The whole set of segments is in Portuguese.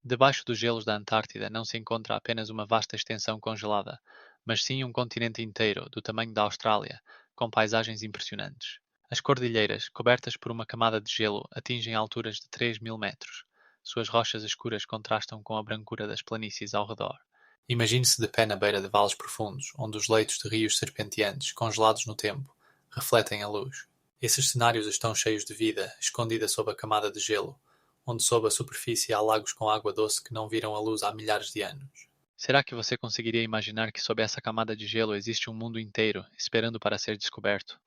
Debaixo dos gelos da Antártida não se encontra apenas uma vasta extensão congelada, mas sim um continente inteiro, do tamanho da Austrália, com paisagens impressionantes. As cordilheiras, cobertas por uma camada de gelo, atingem alturas de 3.000 metros. Suas rochas escuras contrastam com a brancura das planícies ao redor. Imagine-se de pé na beira de vales profundos, onde os leitos de rios serpenteantes, congelados no tempo, refletem a luz. Esses cenários estão cheios de vida, escondida sob a camada de gelo, onde sob a superfície há lagos com água doce que não viram a luz há milhares de anos. Será que você conseguiria imaginar que sob essa camada de gelo existe um mundo inteiro, esperando para ser descoberto?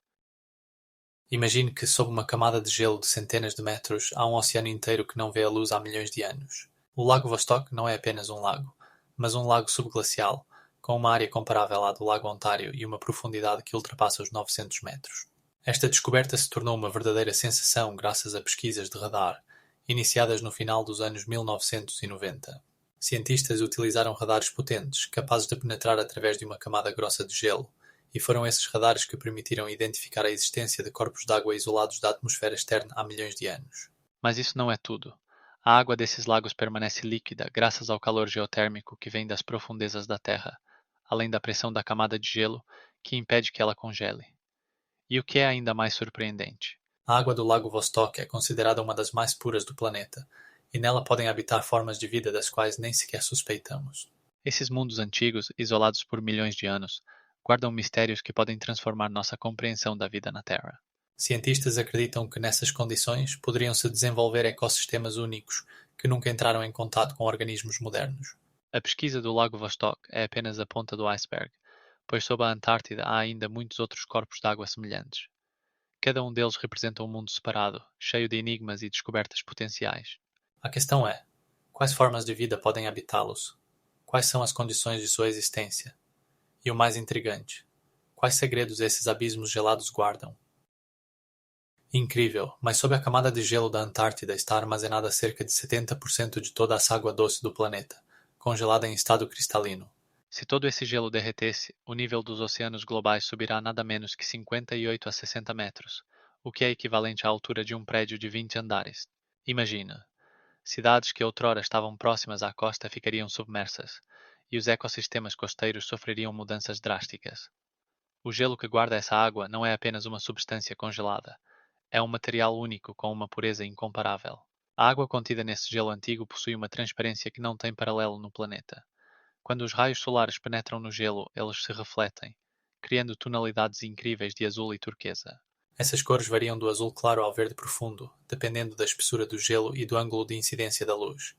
Imagine que sob uma camada de gelo de centenas de metros há um oceano inteiro que não vê a luz há milhões de anos. O Lago Vostok não é apenas um lago, mas um lago subglacial, com uma área comparável à do Lago Ontário e uma profundidade que ultrapassa os 900 metros. Esta descoberta se tornou uma verdadeira sensação graças a pesquisas de radar, iniciadas no final dos anos 1990. Cientistas utilizaram radares potentes, capazes de penetrar através de uma camada grossa de gelo, e foram esses radares que permitiram identificar a existência de corpos d'água isolados da atmosfera externa há milhões de anos. Mas isso não é tudo. A água desses lagos permanece líquida graças ao calor geotérmico que vem das profundezas da Terra, além da pressão da camada de gelo, que impede que ela congele. E o que é ainda mais surpreendente? A água do Lago Vostok é considerada uma das mais puras do planeta, e nela podem habitar formas de vida das quais nem sequer suspeitamos. Esses mundos antigos, isolados por milhões de anos, guardam mistérios que podem transformar nossa compreensão da vida na Terra. Cientistas acreditam que nessas condições poderiam se desenvolver ecossistemas únicos que nunca entraram em contato com organismos modernos. A pesquisa do Lago Vostok é apenas a ponta do iceberg, pois sob a Antártida há ainda muitos outros corpos de água semelhantes. Cada um deles representa um mundo separado, cheio de enigmas e descobertas potenciais. A questão é: quais formas de vida podem habitá-los? Quais são as condições de sua existência? E o mais intrigante: quais segredos esses abismos gelados guardam? Incrível, mas sob a camada de gelo da Antártida está armazenada cerca de 70% de toda essa água doce do planeta, congelada em estado cristalino. Se todo esse gelo derretesse, o nível dos oceanos globais subirá nada menos que 58 a 60 metros, o que é equivalente à altura de um prédio de 20 andares. Imagina, cidades que outrora estavam próximas à costa ficariam submersas, e os ecossistemas costeiros sofreriam mudanças drásticas. O gelo que guarda essa água não é apenas uma substância congelada, é um material único com uma pureza incomparável. A água contida nesse gelo antigo possui uma transparência que não tem paralelo no planeta. Quando os raios solares penetram no gelo, eles se refletem, criando tonalidades incríveis de azul e turquesa. Essas cores variam do azul claro ao verde profundo, dependendo da espessura do gelo e do ângulo de incidência da luz.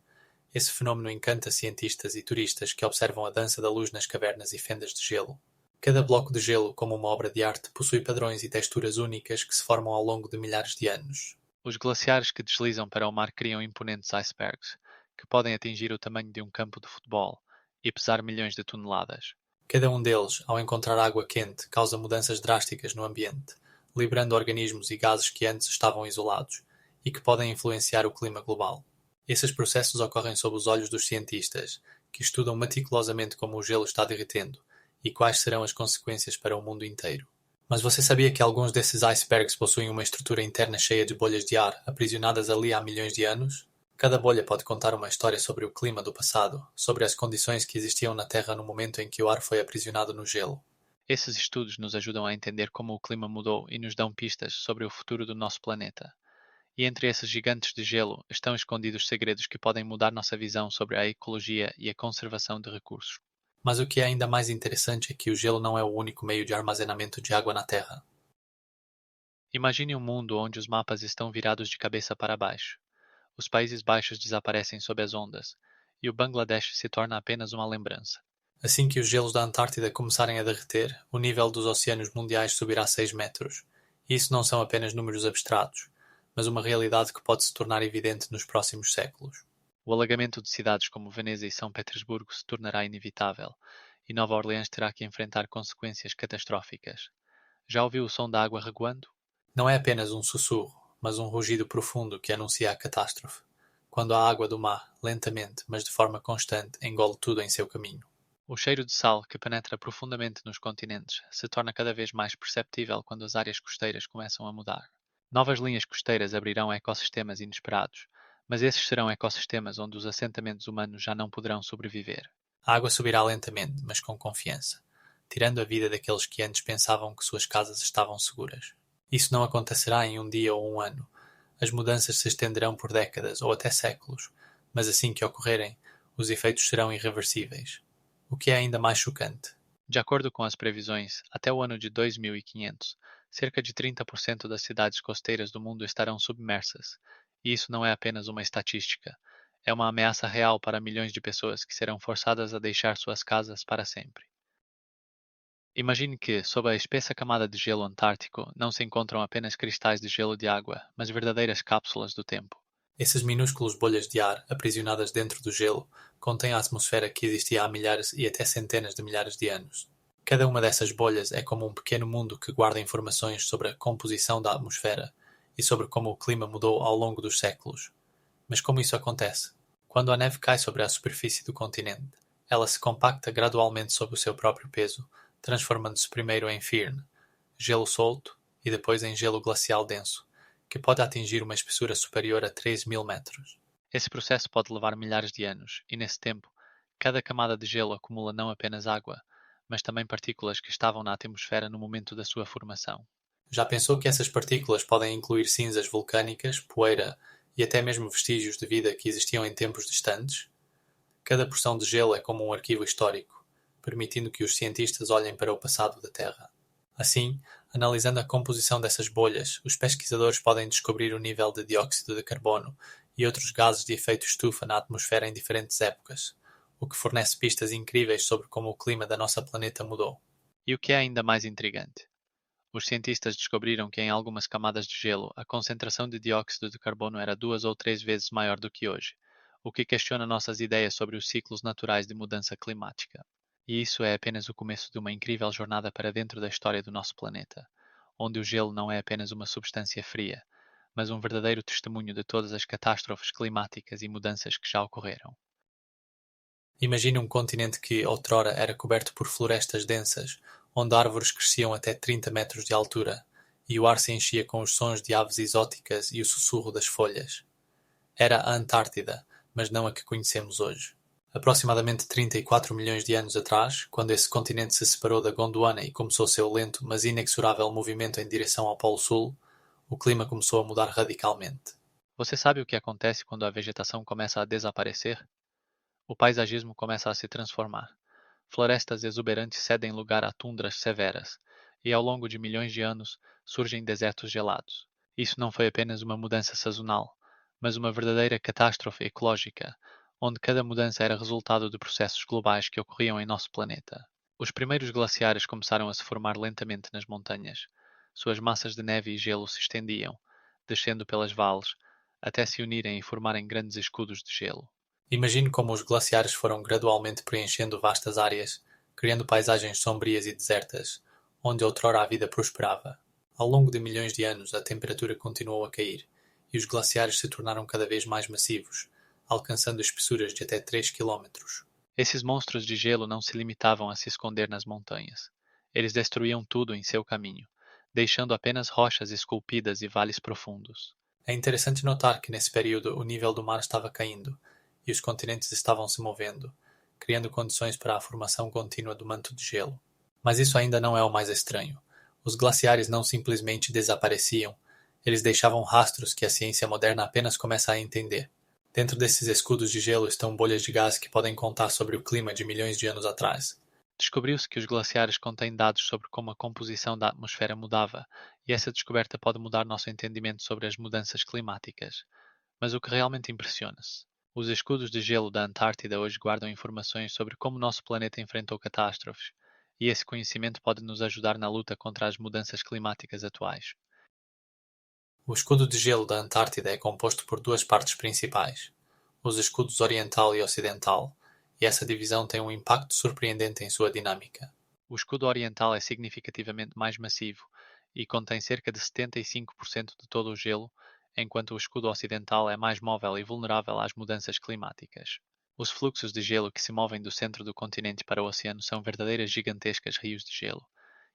Esse fenômeno encanta cientistas e turistas que observam a dança da luz nas cavernas e fendas de gelo. Cada bloco de gelo, como uma obra de arte, possui padrões e texturas únicas que se formam ao longo de milhares de anos. Os glaciares que deslizam para o mar criam imponentes icebergs, que podem atingir o tamanho de um campo de futebol e pesar milhões de toneladas. Cada um deles, ao encontrar água quente, causa mudanças drásticas no ambiente, liberando organismos e gases que antes estavam isolados e que podem influenciar o clima global. Esses processos ocorrem sob os olhos dos cientistas, que estudam meticulosamente como o gelo está derretendo e quais serão as consequências para o mundo inteiro. Mas você sabia que alguns desses icebergs possuem uma estrutura interna cheia de bolhas de ar, aprisionadas ali há milhões de anos? Cada bolha pode contar uma história sobre o clima do passado, sobre as condições que existiam na Terra no momento em que o ar foi aprisionado no gelo. Esses estudos nos ajudam a entender como o clima mudou e nos dão pistas sobre o futuro do nosso planeta. E entre esses gigantes de gelo estão escondidos segredos que podem mudar nossa visão sobre a ecologia e a conservação de recursos. Mas o que é ainda mais interessante é que o gelo não é o único meio de armazenamento de água na Terra. Imagine um mundo onde os mapas estão virados de cabeça para baixo. Os Países Baixos desaparecem sob as ondas, e o Bangladesh se torna apenas uma lembrança. Assim que os gelos da Antártida começarem a derreter, o nível dos oceanos mundiais subirá 6 metros. E isso não são apenas números abstratos, mas uma realidade que pode se tornar evidente nos próximos séculos. O alagamento de cidades como Veneza e São Petersburgo se tornará inevitável, e Nova Orleans terá que enfrentar consequências catastróficas. Já ouviu o som da água reguando? Não é apenas um sussurro, mas um rugido profundo que anuncia a catástrofe, quando a água do mar, lentamente, mas de forma constante, engole tudo em seu caminho. O cheiro de sal, que penetra profundamente nos continentes, se torna cada vez mais perceptível quando as áreas costeiras começam a mudar. Novas linhas costeiras abrirão ecossistemas inesperados, Mas esses serão ecossistemas onde os assentamentos humanos já não poderão sobreviver. A água subirá lentamente, mas com confiança, tirando a vida daqueles que antes pensavam que suas casas estavam seguras. Isso não acontecerá em um dia ou um ano. As mudanças se estenderão por décadas ou até séculos, mas assim que ocorrerem, os efeitos serão irreversíveis. O que é ainda mais chocante. De acordo com as previsões, até o ano de 2500, cerca de 30% das cidades costeiras do mundo estarão submersas. E isso não é apenas uma estatística. É uma ameaça real para milhões de pessoas que serão forçadas a deixar suas casas para sempre. Imagine que, sob a espessa camada de gelo antártico, não se encontram apenas cristais de gelo de água, mas verdadeiras cápsulas do tempo. Essas minúsculas bolhas de ar, aprisionadas dentro do gelo, contêm a atmosfera que existia há milhares e até centenas de milhares de anos. Cada uma dessas bolhas é como um pequeno mundo que guarda informações sobre a composição da atmosfera e sobre como o clima mudou ao longo dos séculos. Mas como isso acontece? Quando a neve cai sobre a superfície do continente, ela se compacta gradualmente sob o seu próprio peso, transformando-se primeiro em firn, gelo solto, e depois em gelo glacial denso, que pode atingir uma espessura superior a 3.000 metros. Esse processo pode levar milhares de anos, e nesse tempo, cada camada de gelo acumula não apenas água, mas também partículas que estavam na atmosfera no momento da sua formação. Já pensou que essas partículas podem incluir cinzas vulcânicas, poeira e até mesmo vestígios de vida que existiam em tempos distantes? Cada porção de gelo é como um arquivo histórico, permitindo que os cientistas olhem para o passado da Terra. Assim, analisando a composição dessas bolhas, os pesquisadores podem descobrir o nível de dióxido de carbono e outros gases de efeito estufa na atmosfera em diferentes épocas, o que fornece pistas incríveis sobre como o clima da nossa planeta mudou. E o que é ainda mais intrigante? Os cientistas descobriram que em algumas camadas de gelo a concentração de dióxido de carbono era 2 ou 3 vezes maior do que hoje, o que questiona nossas ideias sobre os ciclos naturais de mudança climática. E isso é apenas o começo de uma incrível jornada para dentro da história do nosso planeta, onde o gelo não é apenas uma substância fria, mas um verdadeiro testemunho de todas as catástrofes climáticas e mudanças que já ocorreram. Imagine um continente que outrora era coberto por florestas densas, onde árvores cresciam até 30 metros de altura, e o ar se enchia com os sons de aves exóticas e o sussurro das folhas. Era a Antártida, mas não a que conhecemos hoje. Aproximadamente 34 milhões de anos atrás, quando esse continente se separou da Gondwana e começou seu lento, mas inexorável movimento em direção ao Polo Sul, o clima começou a mudar radicalmente. Você sabe o que acontece quando a vegetação começa a desaparecer? O paisagismo começa a se transformar. Florestas exuberantes cedem lugar a tundras severas, e ao longo de milhões de anos surgem desertos gelados. Isso não foi apenas uma mudança sazonal, mas uma verdadeira catástrofe ecológica, onde cada mudança era resultado de processos globais que ocorriam em nosso planeta. Os primeiros glaciares começaram a se formar lentamente nas montanhas. Suas massas de neve e gelo se estendiam, descendo pelas vales, até se unirem e formarem grandes escudos de gelo. Imagine como os glaciares foram gradualmente preenchendo vastas áreas, criando paisagens sombrias e desertas, onde outrora a vida prosperava. Ao longo de milhões de anos, a temperatura continuou a cair, e os glaciares se tornaram cada vez mais massivos, alcançando espessuras de até 3 quilómetros. Esses monstros de gelo não se limitavam a se esconder nas montanhas. Eles destruíam tudo em seu caminho, deixando apenas rochas esculpidas e vales profundos. É interessante notar que nesse período o nível do mar estava caindo, e os continentes estavam se movendo, criando condições para a formação contínua do manto de gelo. Mas isso ainda não é o mais estranho. Os glaciares não simplesmente desapareciam, eles deixavam rastros que a ciência moderna apenas começa a entender. Dentro desses escudos de gelo estão bolhas de gás que podem contar sobre o clima de milhões de anos atrás. Descobriu-se que os glaciares contêm dados sobre como a composição da atmosfera mudava, e essa descoberta pode mudar nosso entendimento sobre as mudanças climáticas. Mas o que realmente impressiona-se? Os escudos de gelo da Antártida hoje guardam informações sobre como nosso planeta enfrentou catástrofes, e esse conhecimento pode nos ajudar na luta contra as mudanças climáticas atuais. O escudo de gelo da Antártida é composto por duas partes principais, os escudos oriental e ocidental, e essa divisão tem um impacto surpreendente em sua dinâmica. O escudo oriental é significativamente mais massivo e contém cerca de 75% de todo o gelo, enquanto o escudo ocidental é mais móvel e vulnerável às mudanças climáticas. Os fluxos de gelo que se movem do centro do continente para o oceano são verdadeiras gigantescas rios de gelo,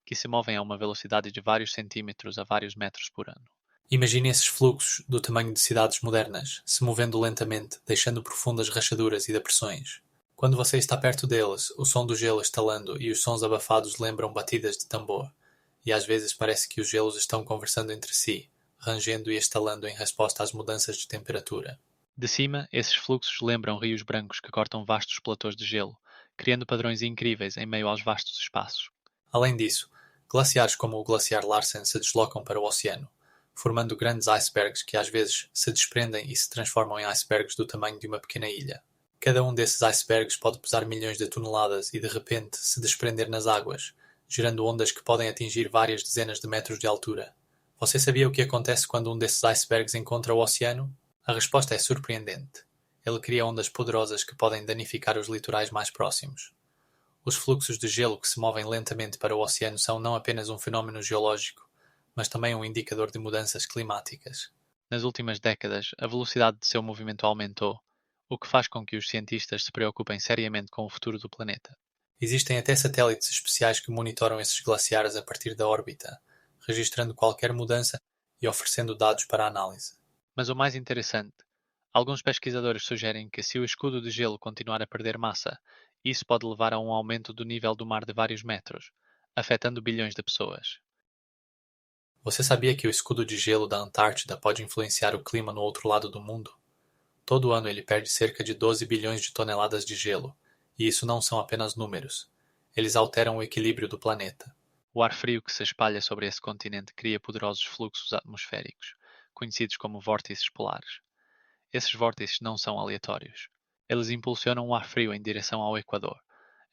que se movem a uma velocidade de vários centímetros a vários metros por ano. Imagine esses fluxos, do tamanho de cidades modernas, se movendo lentamente, deixando profundas rachaduras e depressões. Quando você está perto deles, o som do gelo estalando e os sons abafados lembram batidas de tambor, e às vezes parece que os gelos estão conversando entre si, rangendo e estalando em resposta às mudanças de temperatura. De cima, esses fluxos lembram rios brancos que cortam vastos platôs de gelo, criando padrões incríveis em meio aos vastos espaços. Além disso, glaciares como o glaciar Larsen se deslocam para o oceano, formando grandes icebergs que às vezes se desprendem e se transformam em icebergs do tamanho de uma pequena ilha. Cada um desses icebergs pode pesar milhões de toneladas e de repente se desprender nas águas, gerando ondas que podem atingir várias dezenas de metros de altura. Você sabia o que acontece quando um desses icebergs encontra o oceano? A resposta é surpreendente. Ele cria ondas poderosas que podem danificar os litorais mais próximos. Os fluxos de gelo que se movem lentamente para o oceano são não apenas um fenómeno geológico, mas também um indicador de mudanças climáticas. Nas últimas décadas, a velocidade de seu movimento aumentou, o que faz com que os cientistas se preocupem seriamente com o futuro do planeta. Existem até satélites especiais que monitoram esses glaciares a partir da órbita, registrando qualquer mudança e oferecendo dados para análise. Mas o mais interessante, alguns pesquisadores sugerem que se o escudo de gelo continuar a perder massa, isso pode levar a um aumento do nível do mar de vários metros, afetando bilhões de pessoas. Você sabia que o escudo de gelo da Antártida pode influenciar o clima no outro lado do mundo? Todo ano ele perde cerca de 12 bilhões de toneladas de gelo, e isso não são apenas números. Eles alteram o equilíbrio do planeta. O ar frio que se espalha sobre esse continente cria poderosos fluxos atmosféricos, conhecidos como vórtices polares. Esses vórtices não são aleatórios. Eles impulsionam o ar frio em direção ao Equador,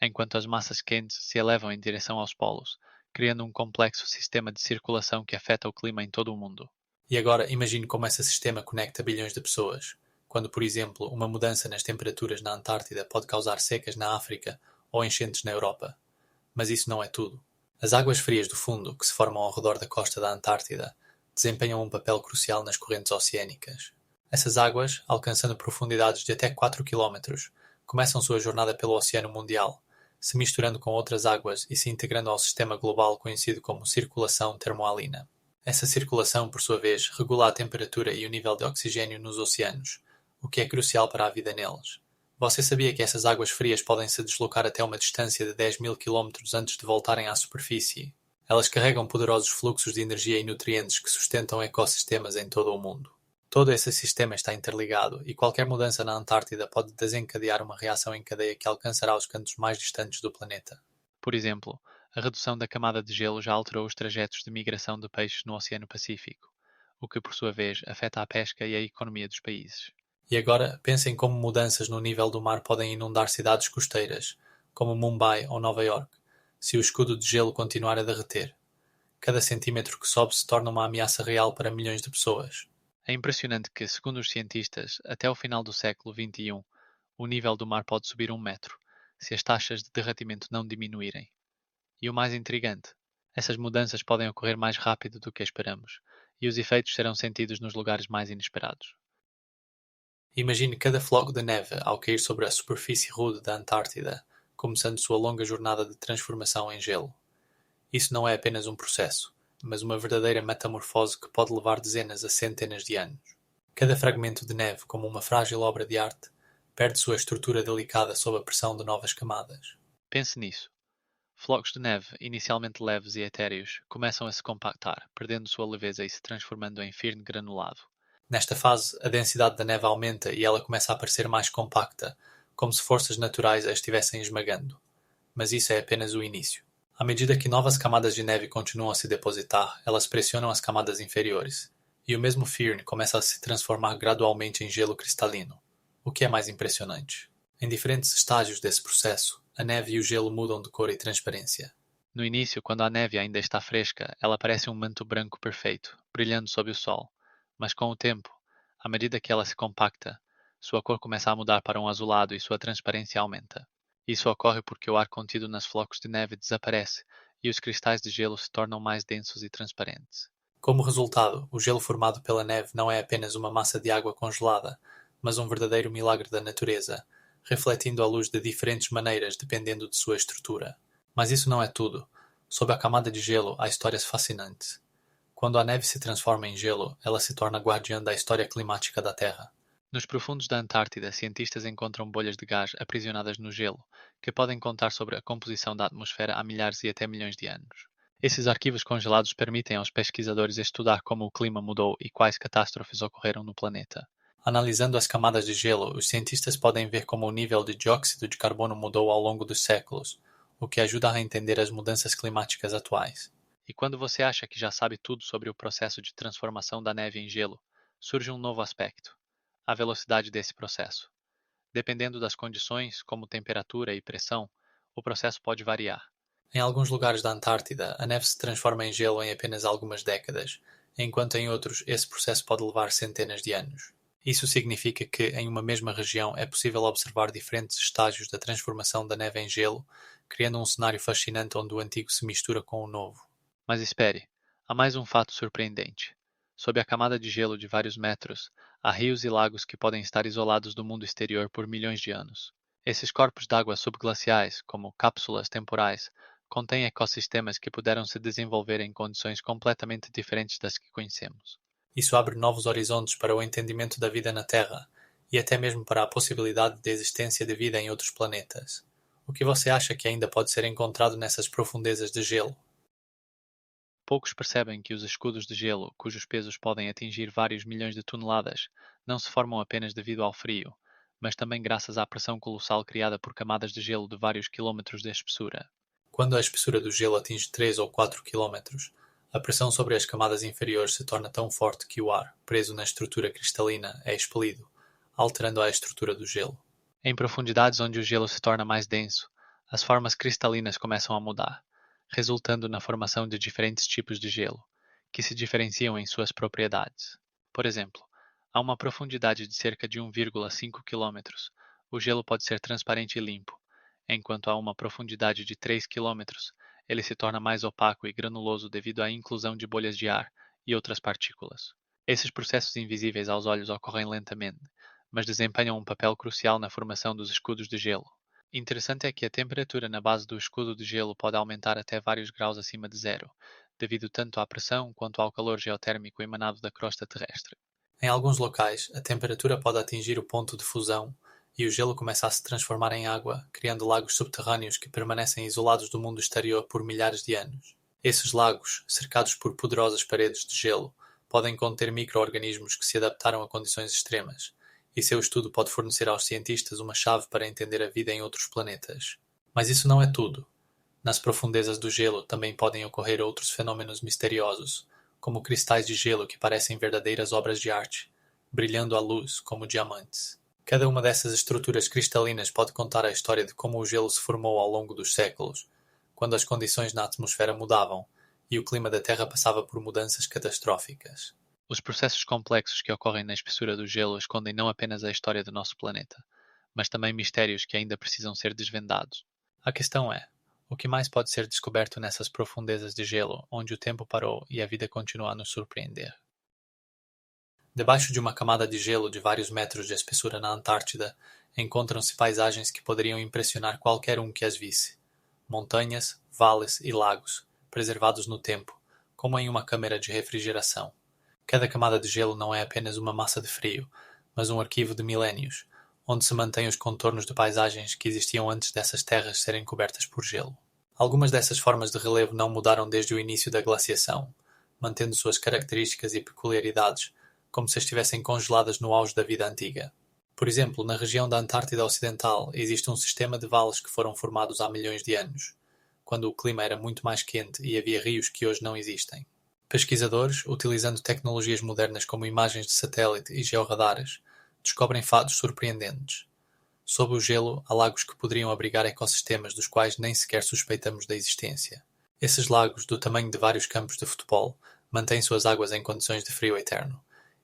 enquanto as massas quentes se elevam em direção aos polos, criando um complexo sistema de circulação que afeta o clima em todo o mundo. E agora imagine como esse sistema conecta bilhões de pessoas. Quando, por exemplo, uma mudança nas temperaturas na Antártida pode causar secas na África ou enchentes na Europa. Mas isso não é tudo. As águas frias do fundo, que se formam ao redor da costa da Antártida, desempenham um papel crucial nas correntes oceânicas. Essas águas, alcançando profundidades de até 4 km, começam sua jornada pelo Oceano Mundial, se misturando com outras águas e se integrando ao sistema global conhecido como circulação termoalina. Essa circulação, por sua vez, regula a temperatura e o nível de oxigênio nos oceanos, o que é crucial para a vida neles. Você sabia que essas águas frias podem se deslocar até uma distância de 10.000 km antes de voltarem à superfície? Elas carregam poderosos fluxos de energia e nutrientes que sustentam ecossistemas em todo o mundo. Todo esse sistema está interligado e qualquer mudança na Antártida pode desencadear uma reação em cadeia que alcançará os cantos mais distantes do planeta. Por exemplo, a redução da camada de gelo já alterou os trajetos de migração de peixes no Oceano Pacífico, o que por sua vez afeta a pesca e a economia dos países. E agora, pensem como mudanças no nível do mar podem inundar cidades costeiras, como Mumbai ou Nova York, se o escudo de gelo continuar a derreter. Cada centímetro que sobe se torna uma ameaça real para milhões de pessoas. É impressionante que, segundo os cientistas, até o final do século XXI, o nível do mar pode subir 1 metro, se as taxas de derretimento não diminuírem. E o mais intrigante, essas mudanças podem ocorrer mais rápido do que esperamos, e os efeitos serão sentidos nos lugares mais inesperados. Imagine cada floco de neve ao cair sobre a superfície rude da Antártida, começando sua longa jornada de transformação em gelo. Isso não é apenas um processo, mas uma verdadeira metamorfose que pode levar dezenas a centenas de anos. Cada fragmento de neve, como uma frágil obra de arte, perde sua estrutura delicada sob a pressão de novas camadas. Pense nisso. Flocos de neve, inicialmente leves e etéreos, começam a se compactar, perdendo sua leveza e se transformando em firme granulado. Nesta fase, a densidade da neve aumenta e ela começa a parecer mais compacta, como se forças naturais a estivessem esmagando. Mas isso é apenas o início. À medida que novas camadas de neve continuam a se depositar, elas pressionam as camadas inferiores, e o mesmo firn começa a se transformar gradualmente em gelo cristalino. O que é mais impressionante? Em diferentes estágios desse processo, a neve e o gelo mudam de cor e transparência. No início, quando a neve ainda está fresca, ela parece um manto branco perfeito, brilhando sob o sol. Mas com o tempo, à medida que ela se compacta, sua cor começa a mudar para um azulado e sua transparência aumenta. Isso ocorre porque o ar contido nas flocos de neve desaparece e os cristais de gelo se tornam mais densos e transparentes. Como resultado, o gelo formado pela neve não é apenas uma massa de água congelada, mas um verdadeiro milagre da natureza, refletindo a luz de diferentes maneiras dependendo de sua estrutura. Mas isso não é tudo. Sob a camada de gelo há histórias fascinantes. Quando a neve se transforma em gelo, ela se torna guardiã da história climática da Terra. Nos profundos da Antártida, cientistas encontram bolhas de gás aprisionadas no gelo, que podem contar sobre a composição da atmosfera há milhares e até milhões de anos. Esses arquivos congelados permitem aos pesquisadores estudar como o clima mudou e quais catástrofes ocorreram no planeta. Analisando as camadas de gelo, os cientistas podem ver como o nível de dióxido de carbono mudou ao longo dos séculos, o que ajuda a entender as mudanças climáticas atuais. E quando você acha que já sabe tudo sobre o processo de transformação da neve em gelo, surge um novo aspecto: a velocidade desse processo. Dependendo das condições, como temperatura e pressão, o processo pode variar. Em alguns lugares da Antártida, a neve se transforma em gelo em apenas algumas décadas, enquanto em outros esse processo pode levar centenas de anos. Isso significa que, em uma mesma região, é possível observar diferentes estágios da transformação da neve em gelo, criando um cenário fascinante onde o antigo se mistura com o novo. Mas espere, há mais um fato surpreendente. Sob a camada de gelo de vários metros, há rios e lagos que podem estar isolados do mundo exterior por milhões de anos. Esses corpos d'água subglaciais, como cápsulas temporais, contêm ecossistemas que puderam se desenvolver em condições completamente diferentes das que conhecemos. Isso abre novos horizontes para o entendimento da vida na Terra e até mesmo para a possibilidade de existência de vida em outros planetas. O que você acha que ainda pode ser encontrado nessas profundezas de gelo? Poucos percebem que os escudos de gelo, cujos pesos podem atingir vários milhões de toneladas, não se formam apenas devido ao frio, mas também graças à pressão colossal criada por camadas de gelo de vários quilômetros de espessura. Quando a espessura do gelo atinge 3 ou 4 quilômetros, a pressão sobre as camadas inferiores se torna tão forte que o ar, preso na estrutura cristalina, é expelido, alterando a estrutura do gelo. Em profundidades onde o gelo se torna mais denso, as formas cristalinas começam a mudar, resultando na formação de diferentes tipos de gelo, que se diferenciam em suas propriedades. Por exemplo, a uma profundidade de cerca de 1,5 km, o gelo pode ser transparente e limpo, enquanto a uma profundidade de 3 km, ele se torna mais opaco e granuloso devido à inclusão de bolhas de ar e outras partículas. Esses processos invisíveis aos olhos ocorrem lentamente, mas desempenham um papel crucial na formação dos escudos de gelo. Interessante é que a temperatura na base do escudo de gelo pode aumentar até vários graus acima de zero, devido tanto à pressão quanto ao calor geotérmico emanado da crosta terrestre. Em alguns locais, a temperatura pode atingir o ponto de fusão e o gelo começa a se transformar em água, criando lagos subterrâneos que permanecem isolados do mundo exterior por milhares de anos. Esses lagos, cercados por poderosas paredes de gelo, podem conter micro-organismos que se adaptaram a condições extremas, e seu estudo pode fornecer aos cientistas uma chave para entender a vida em outros planetas. Mas isso não é tudo. Nas profundezas do gelo também podem ocorrer outros fenômenos misteriosos, como cristais de gelo que parecem verdadeiras obras de arte, brilhando à luz como diamantes. Cada uma dessas estruturas cristalinas pode contar a história de como o gelo se formou ao longo dos séculos, quando as condições na atmosfera mudavam e o clima da Terra passava por mudanças catastróficas. Os processos complexos que ocorrem na espessura do gelo escondem não apenas a história do nosso planeta, mas também mistérios que ainda precisam ser desvendados. A questão é, o que mais pode ser descoberto nessas profundezas de gelo, onde o tempo parou e a vida continua a nos surpreender? Debaixo de uma camada de gelo de vários metros de espessura na Antártida, encontram-se paisagens que poderiam impressionar qualquer um que as visse. Montanhas, vales e lagos, preservados no tempo, como em uma câmara de refrigeração. Cada camada de gelo não é apenas uma massa de frio, mas um arquivo de milénios, onde se mantêm os contornos de paisagens que existiam antes dessas terras serem cobertas por gelo. Algumas dessas formas de relevo não mudaram desde o início da glaciação, mantendo suas características e peculiaridades, como se estivessem congeladas no auge da vida antiga. Por exemplo, na região da Antártida Ocidental existe um sistema de vales que foram formados há milhões de anos, quando o clima era muito mais quente e havia rios que hoje não existem. Pesquisadores, utilizando tecnologias modernas como imagens de satélite e georradares, descobrem fatos surpreendentes. Sob o gelo, há lagos que poderiam abrigar ecossistemas dos quais nem sequer suspeitamos da existência. Esses lagos, do tamanho de vários campos de futebol, mantêm suas águas em condições de frio eterno,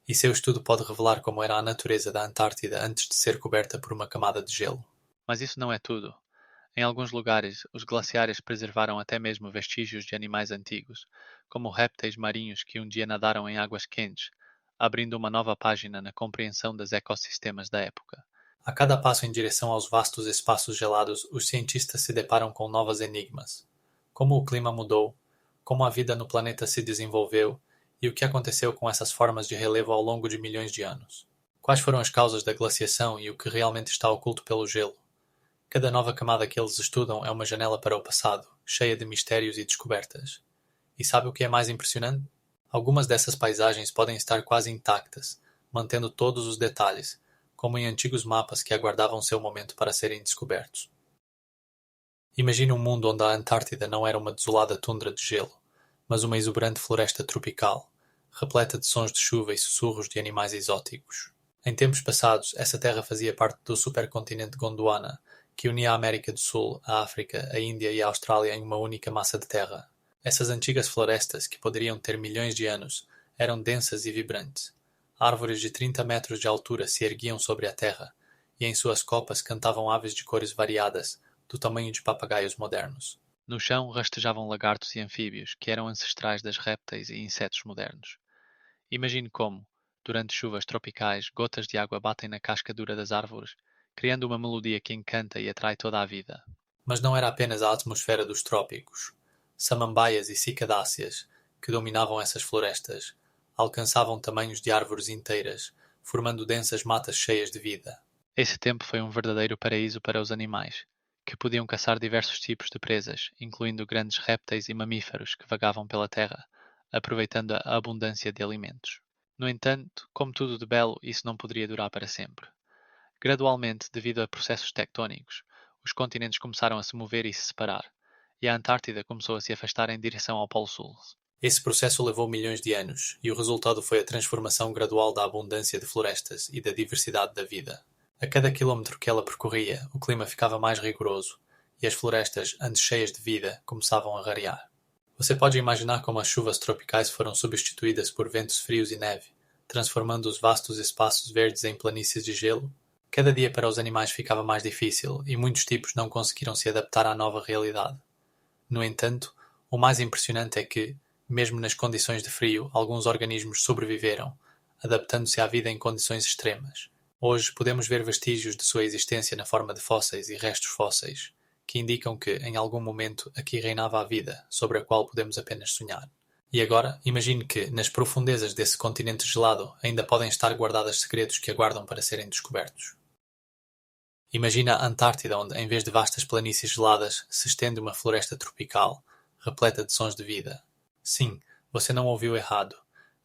e seu estudo pode revelar como era a natureza da Antártida antes de ser coberta por uma camada de gelo. Mas isso não é tudo. Em alguns lugares, os glaciares preservaram até mesmo vestígios de animais antigos, como répteis marinhos que um dia nadaram em águas quentes, abrindo uma nova página na compreensão dos ecossistemas da época. A cada passo em direção aos vastos espaços gelados, os cientistas se deparam com novos enigmas. Como o clima mudou, como a vida no planeta se desenvolveu E o que aconteceu com essas formas de relevo ao longo de milhões de anos? Quais foram as causas da glaciação e o que realmente está oculto pelo gelo? Cada nova camada que eles estudam é uma janela para o passado, cheia de mistérios e descobertas. E sabe o que é mais impressionante? Algumas dessas paisagens podem estar quase intactas, mantendo todos os detalhes, como em antigos mapas que aguardavam seu momento para serem descobertos. Imagine um mundo onde a Antártida não era uma desolada tundra de gelo, mas uma exuberante floresta tropical, repleta de sons de chuva e sussurros de animais exóticos. Em tempos passados, essa terra fazia parte do supercontinente Gondwana, que unia a América do Sul, a África, a Índia e a Austrália em uma única massa de terra. Essas antigas florestas, que poderiam ter milhões de anos, eram densas e vibrantes. Árvores de 30 metros de altura se erguiam sobre a terra, e em suas copas cantavam aves de cores variadas, do tamanho de papagaios modernos. No chão rastejavam lagartos e anfíbios, que eram ancestrais das répteis e insetos modernos. Imagine como, durante chuvas tropicais, gotas de água batem na casca dura das árvores, criando uma melodia que encanta e atrai toda a vida. Mas não era apenas a atmosfera dos trópicos. Samambaias e cicadáceas, que dominavam essas florestas, alcançavam tamanhos de árvores inteiras, formando densas matas cheias de vida. Esse tempo foi um verdadeiro paraíso para os animais, que podiam caçar diversos tipos de presas, incluindo grandes répteis e mamíferos que vagavam pela terra, aproveitando a abundância de alimentos. No entanto, como tudo de belo, isso não poderia durar para sempre. Gradualmente, devido a processos tectónicos, os continentes começaram a se mover e se separar, e a Antártida começou a se afastar em direção ao Polo Sul. Esse processo levou milhões de anos, e o resultado foi a transformação gradual da abundância de florestas e da diversidade da vida. A cada quilômetro que ela percorria, o clima ficava mais rigoroso, e as florestas, antes cheias de vida, começavam a rarear. Você pode imaginar como as chuvas tropicais foram substituídas por ventos frios e neve, transformando os vastos espaços verdes em planícies de gelo? Cada dia para os animais ficava mais difícil, e muitos tipos não conseguiram se adaptar à nova realidade. No entanto, o mais impressionante é que, mesmo nas condições de frio, alguns organismos sobreviveram, adaptando-se à vida em condições extremas. Hoje podemos ver vestígios de sua existência na forma de fósseis e restos fósseis, que indicam que, em algum momento, aqui reinava a vida, sobre a qual podemos apenas sonhar. E agora, imagine que, nas profundezas desse continente gelado, ainda podem estar guardados segredos que aguardam para serem descobertos. Imagina a Antártida, onde, em vez de vastas planícies geladas, se estende uma floresta tropical, repleta de sons de vida. Sim, você não ouviu errado.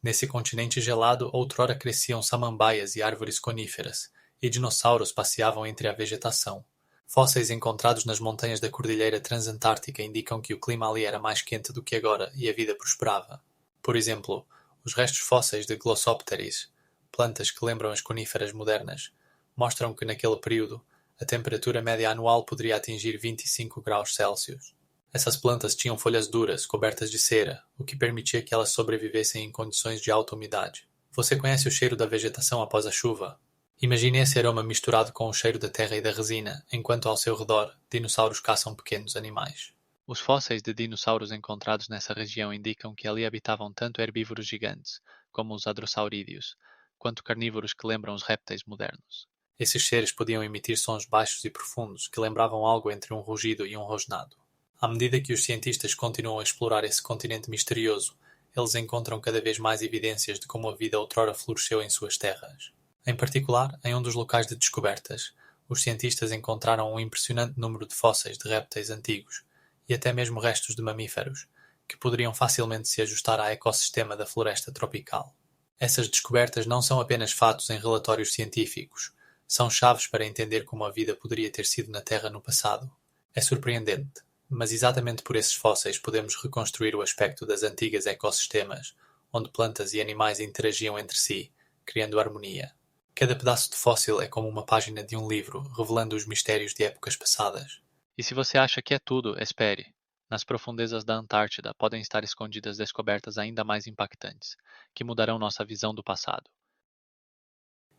Nesse continente gelado, outrora cresciam samambaias e árvores coníferas, e dinossauros passeavam entre a vegetação. Fósseis encontrados nas montanhas da Cordilheira Transantártica indicam que o clima ali era mais quente do que agora e a vida prosperava. Por exemplo, os restos fósseis de Glossopteris, plantas que lembram as coníferas modernas, mostram que naquele período a temperatura média anual poderia atingir 25 graus Celsius. Essas plantas tinham folhas duras, cobertas de cera, o que permitia que elas sobrevivessem em condições de alta umidade. Você conhece o cheiro da vegetação após a chuva? Imagine esse aroma misturado com o cheiro da terra e da resina, enquanto ao seu redor, dinossauros caçam pequenos animais. Os fósseis de dinossauros encontrados nessa região indicam que ali habitavam tanto herbívoros gigantes, como os hadrossaurídeos, quanto carnívoros que lembram os répteis modernos. Esses seres podiam emitir sons baixos e profundos que lembravam algo entre um rugido e um rosnado. À medida que os cientistas continuam a explorar esse continente misterioso, eles encontram cada vez mais evidências de como a vida outrora floresceu em suas terras. Em particular, em um dos locais de descobertas, os cientistas encontraram um impressionante número de fósseis de répteis antigos e até mesmo restos de mamíferos, que poderiam facilmente se ajustar ao ecossistema da floresta tropical. Essas descobertas não são apenas fatos em relatórios científicos, são chaves para entender como a vida poderia ter sido na Terra no passado. É surpreendente, mas exatamente por esses fósseis podemos reconstruir o aspecto das antigas ecossistemas, onde plantas e animais interagiam entre si, criando harmonia. Cada pedaço de fóssil é como uma página de um livro, revelando os mistérios de épocas passadas. E se você acha que é tudo, espere. Nas profundezas da Antártida podem estar escondidas descobertas ainda mais impactantes, que mudarão nossa visão do passado.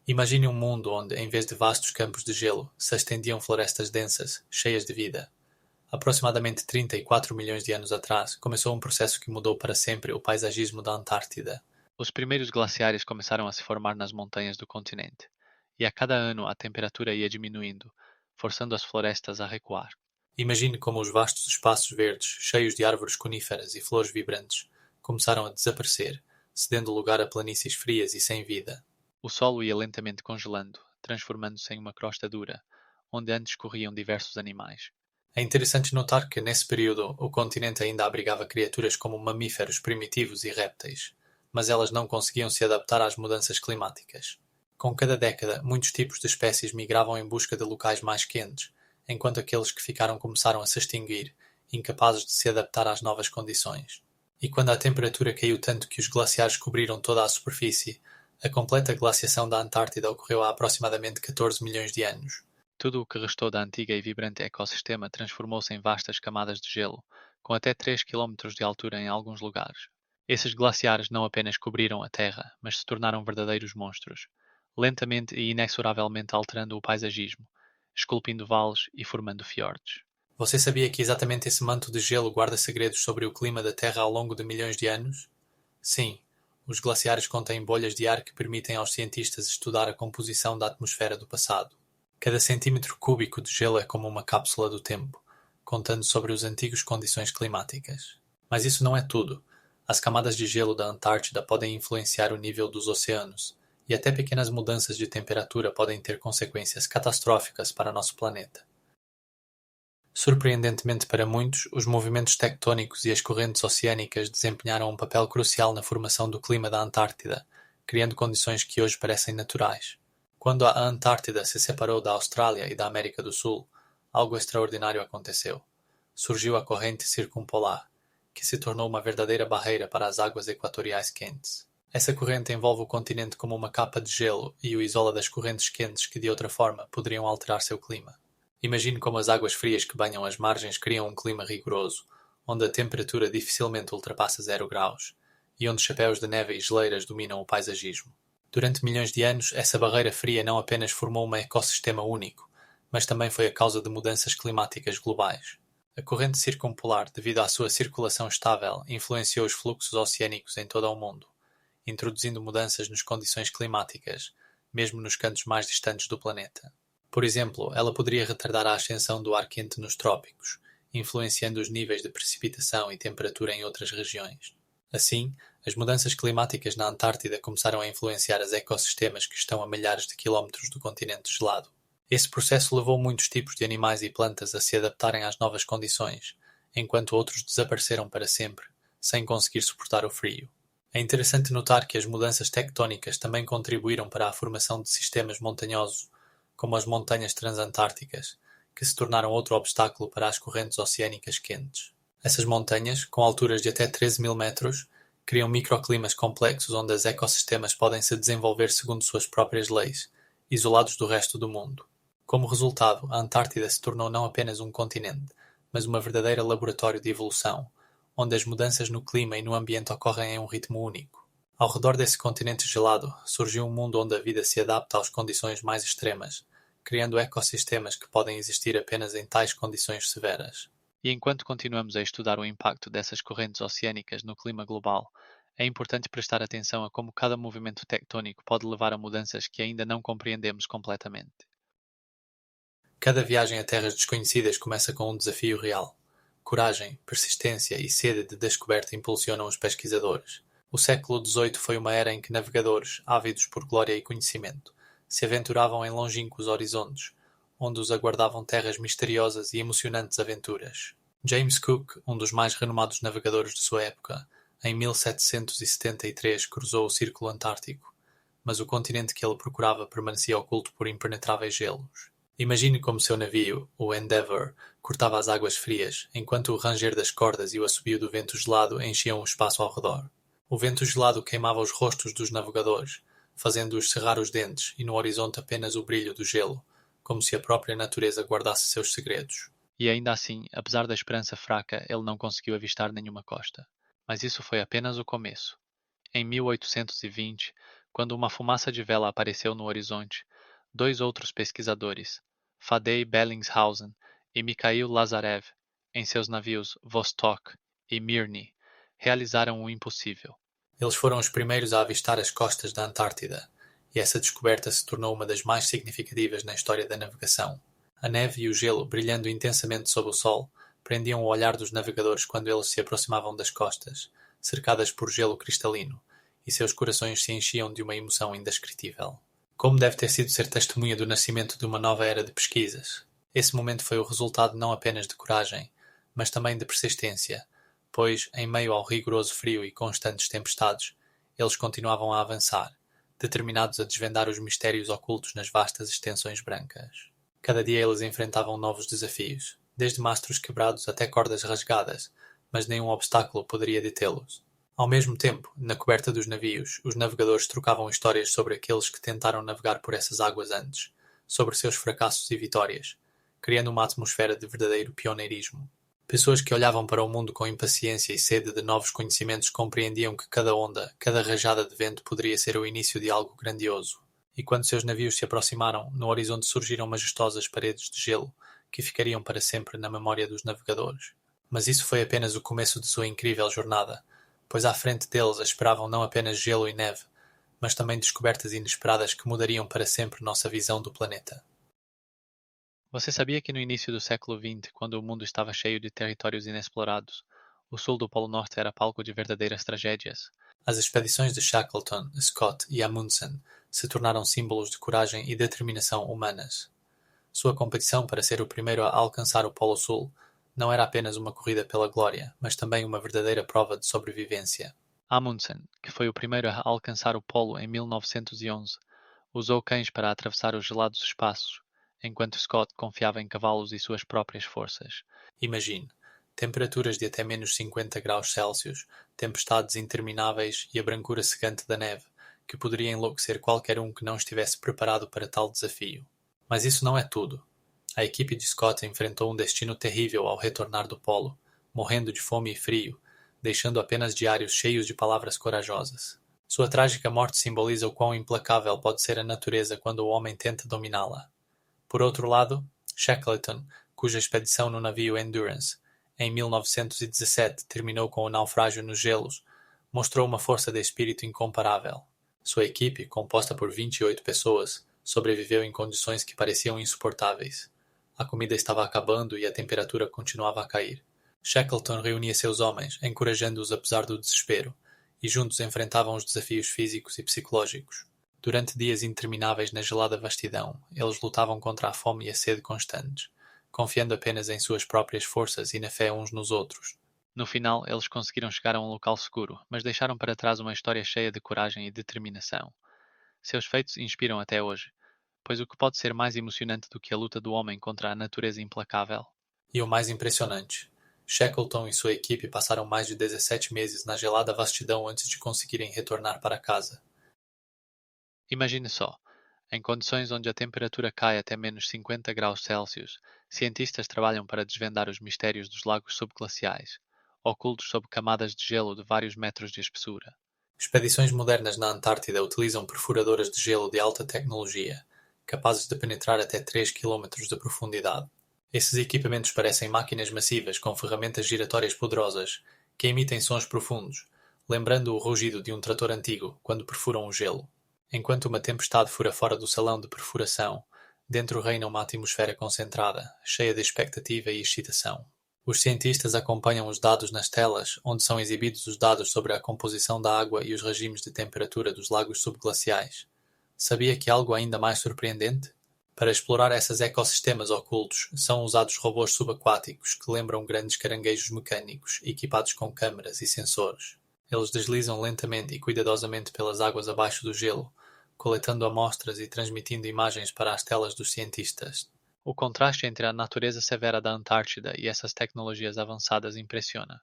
Imagine um mundo onde, em vez de vastos campos de gelo, se estendiam florestas densas, cheias de vida. Aproximadamente 34 milhões de anos atrás, começou um processo que mudou para sempre o paisagismo da Antártida. Os primeiros glaciares começaram a se formar nas montanhas do continente, e a cada ano a temperatura ia diminuindo, forçando as florestas a recuar. Imagine como os vastos espaços verdes, cheios de árvores coníferas e flores vibrantes, começaram a desaparecer, cedendo lugar a planícies frias e sem vida. O solo ia lentamente congelando, transformando-se em uma crosta dura, onde antes corriam diversos animais. É interessante notar que, nesse período, o continente ainda abrigava criaturas como mamíferos primitivos e répteis, mas elas não conseguiam se adaptar às mudanças climáticas. Com cada década, muitos tipos de espécies migravam em busca de locais mais quentes, enquanto aqueles que ficaram começaram a se extinguir, incapazes de se adaptar às novas condições. E quando a temperatura caiu tanto que os glaciares cobriram toda a superfície, a completa glaciação da Antártida ocorreu há aproximadamente 14 milhões de anos. Tudo o que restou da antiga e vibrante ecossistema transformou-se em vastas camadas de gelo, com até 3 quilómetros de altura em alguns lugares. Esses glaciares não apenas cobriram a Terra, mas se tornaram verdadeiros monstros, lentamente e inexoravelmente alterando o paisagismo, esculpindo vales e formando fiordes. Você sabia que exatamente esse manto de gelo guarda segredos sobre o clima da Terra ao longo de milhões de anos? Sim, os glaciares contêm bolhas de ar que permitem aos cientistas estudar a composição da atmosfera do passado. Cada centímetro cúbico de gelo é como uma cápsula do tempo, contando sobre as antigas condições climáticas. Mas isso não é tudo. As camadas de gelo da Antártida podem influenciar o nível dos oceanos, e até pequenas mudanças de temperatura podem ter consequências catastróficas para nosso planeta. Surpreendentemente para muitos, os movimentos tectônicos e as correntes oceânicas desempenharam um papel crucial na formação do clima da Antártida, criando condições que hoje parecem naturais. Quando a Antártida se separou da Austrália e da América do Sul, algo extraordinário aconteceu. Surgiu a corrente circumpolar, que se tornou uma verdadeira barreira para as águas equatoriais quentes. Essa corrente envolve o continente como uma capa de gelo e o isola das correntes quentes que, de outra forma, poderiam alterar seu clima. Imagine como as águas frias que banham as margens criam um clima rigoroso, onde a temperatura dificilmente ultrapassa 0 graus, e onde chapéus de neve e geleiras dominam o paisagismo. Durante milhões de anos, essa barreira fria não apenas formou um ecossistema único, mas também foi a causa de mudanças climáticas globais. A corrente circumpolar, devido à sua circulação estável, influenciou os fluxos oceânicos em todo o mundo, introduzindo mudanças nas condições climáticas, mesmo nos cantos mais distantes do planeta. Por exemplo, ela poderia retardar a ascensão do ar quente nos trópicos, influenciando os níveis de precipitação e temperatura em outras regiões. Assim, as mudanças climáticas na Antártida começaram a influenciar os ecossistemas que estão a milhares de quilómetros do continente gelado. Esse processo levou muitos tipos de animais e plantas a se adaptarem às novas condições, enquanto outros desapareceram para sempre, sem conseguir suportar o frio. É interessante notar que as mudanças tectónicas também contribuíram para a formação de sistemas montanhosos, como as montanhas transantárticas, que se tornaram outro obstáculo para as correntes oceânicas quentes. Essas montanhas, com alturas de até 13.000 metros, criam microclimas complexos onde os ecossistemas podem se desenvolver segundo suas próprias leis, isolados do resto do mundo. Como resultado, a Antártida se tornou não apenas um continente, mas uma verdadeira laboratório de evolução, onde as mudanças no clima e no ambiente ocorrem em um ritmo único. Ao redor desse continente gelado, surgiu um mundo onde a vida se adapta às condições mais extremas, criando ecossistemas que podem existir apenas em tais condições severas. E enquanto continuamos a estudar o impacto dessas correntes oceânicas no clima global, é importante prestar atenção a como cada movimento tectónico pode levar a mudanças que ainda não compreendemos completamente. Cada viagem a terras desconhecidas começa com um desafio real. Coragem, persistência e sede de descoberta impulsionam os pesquisadores. O século XVIII foi uma era em que navegadores, ávidos por glória e conhecimento, se aventuravam em longínquos horizontes, onde os aguardavam terras misteriosas e emocionantes aventuras. James Cook, um dos mais renomados navegadores de sua época, em 1773 cruzou o Círculo Antártico, mas o continente que ele procurava permanecia oculto por impenetráveis gelos. Imagine como seu navio, o Endeavour, cortava as águas frias, enquanto o ranger das cordas e o assobio do vento gelado enchiam o espaço ao redor. O vento gelado queimava os rostos dos navegadores, fazendo-os cerrar os dentes, e no horizonte apenas o brilho do gelo, como se a própria natureza guardasse seus segredos. E ainda assim, apesar da esperança fraca, ele não conseguiu avistar nenhuma costa. Mas isso foi apenas o começo. Em 1820, quando uma fumaça de vela apareceu no horizonte, dois outros pesquisadores, Fadej Bellingshausen e Mikhail Lazarev, em seus navios Vostok e Mirny, realizaram o impossível. Eles foram os primeiros a avistar as costas da Antártida, e essa descoberta se tornou uma das mais significativas na história da navegação. A neve e o gelo, brilhando intensamente sob o sol, prendiam o olhar dos navegadores quando eles se aproximavam das costas, cercadas por gelo cristalino, e seus corações se enchiam de uma emoção indescritível. Como deve ter sido ser testemunha do nascimento de uma nova era de pesquisas? Esse momento foi o resultado não apenas de coragem, mas também de persistência, pois, em meio ao rigoroso frio e constantes tempestades, eles continuavam a avançar, determinados a desvendar os mistérios ocultos nas vastas extensões brancas. Cada dia eles enfrentavam novos desafios, desde mastros quebrados até cordas rasgadas, mas nenhum obstáculo poderia detê-los. Ao mesmo tempo, na coberta dos navios, os navegadores trocavam histórias sobre aqueles que tentaram navegar por essas águas antes, sobre seus fracassos e vitórias, criando uma atmosfera de verdadeiro pioneirismo. Pessoas que olhavam para o mundo com impaciência e sede de novos conhecimentos compreendiam que cada onda, cada rajada de vento poderia ser o início de algo grandioso. E quando seus navios se aproximaram, no horizonte surgiram majestosas paredes de gelo que ficariam para sempre na memória dos navegadores. Mas isso foi apenas o começo de sua incrível jornada, pois à frente deles esperavam não apenas gelo e neve, mas também descobertas inesperadas que mudariam para sempre nossa visão do planeta. Você sabia que no início do século XX, quando o mundo estava cheio de territórios inexplorados, o sul do Polo Norte era palco de verdadeiras tragédias? As expedições de Shackleton, Scott e Amundsen se tornaram símbolos de coragem e determinação humanas. Sua competição para ser o primeiro a alcançar o Polo Sul não era apenas uma corrida pela glória, mas também uma verdadeira prova de sobrevivência. Amundsen, que foi o primeiro a alcançar o Polo em 1911, usou cães para atravessar os gelados espaços, enquanto Scott confiava em cavalos e suas próprias forças. Imagine, temperaturas de até menos 50 graus Celsius, tempestades intermináveis e a brancura cegante da neve, que poderia enlouquecer qualquer um que não estivesse preparado para tal desafio. Mas isso não é tudo. A equipe de Scott enfrentou um destino terrível ao retornar do polo, morrendo de fome e frio, deixando apenas diários cheios de palavras corajosas. Sua trágica morte simboliza o quão implacável pode ser a natureza quando o homem tenta dominá-la. Por outro lado, Shackleton, cuja expedição no navio Endurance, em 1917, terminou com o naufrágio nos gelos, mostrou uma força de espírito incomparável. Sua equipe, composta por 28 pessoas, sobreviveu em condições que pareciam insuportáveis. A comida estava acabando e a temperatura continuava a cair. Shackleton reunia seus homens, encorajando-os apesar do desespero, e juntos enfrentavam os desafios físicos e psicológicos. Durante dias intermináveis na gelada vastidão, eles lutavam contra a fome e a sede constantes, confiando apenas em suas próprias forças e na fé uns nos outros. No final, eles conseguiram chegar a um local seguro, mas deixaram para trás uma história cheia de coragem e determinação. Seus feitos inspiram até hoje, pois o que pode ser mais emocionante do que a luta do homem contra a natureza implacável? E o mais impressionante, Shackleton e sua equipe passaram mais de 17 meses na gelada vastidão antes de conseguirem retornar para casa. Imagine só, em condições onde a temperatura cai até menos 50 graus Celsius, cientistas trabalham para desvendar os mistérios dos lagos subglaciais, ocultos sob camadas de gelo de vários metros de espessura. Expedições modernas na Antártida utilizam perfuradoras de gelo de alta tecnologia, capazes de penetrar até 3 km de profundidade. Esses equipamentos parecem máquinas massivas com ferramentas giratórias poderosas, que emitem sons profundos, lembrando o rugido de um trator antigo quando perfuram o gelo. Enquanto uma tempestade fura fora do salão de perfuração, dentro reina uma atmosfera concentrada, cheia de expectativa e excitação. Os cientistas acompanham os dados nas telas, onde são exibidos os dados sobre a composição da água e os regimes de temperatura dos lagos subglaciais. Sabia que algo ainda mais surpreendente? Para explorar esses ecossistemas ocultos, são usados robôs subaquáticos que lembram grandes caranguejos mecânicos, equipados com câmaras e sensores. Eles deslizam lentamente e cuidadosamente pelas águas abaixo do gelo, coletando amostras e transmitindo imagens para as telas dos cientistas. O contraste entre a natureza severa da Antártida e essas tecnologias avançadas impressiona.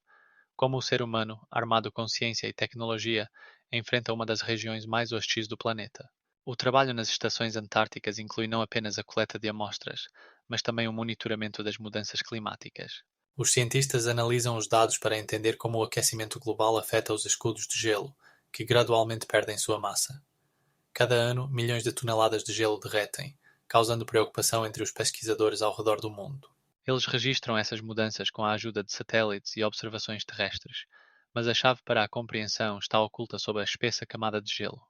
Como o ser humano, armado com ciência e tecnologia, enfrenta uma das regiões mais hostis do planeta. O trabalho nas estações antárticas inclui não apenas a coleta de amostras, mas também o monitoramento das mudanças climáticas. Os cientistas analisam os dados para entender como o aquecimento global afeta os escudos de gelo, que gradualmente perdem sua massa. Cada ano, milhões de toneladas de gelo derretem, causando preocupação entre os pesquisadores ao redor do mundo. Eles registram essas mudanças com a ajuda de satélites e observações terrestres, mas a chave para a compreensão está oculta sob a espessa camada de gelo.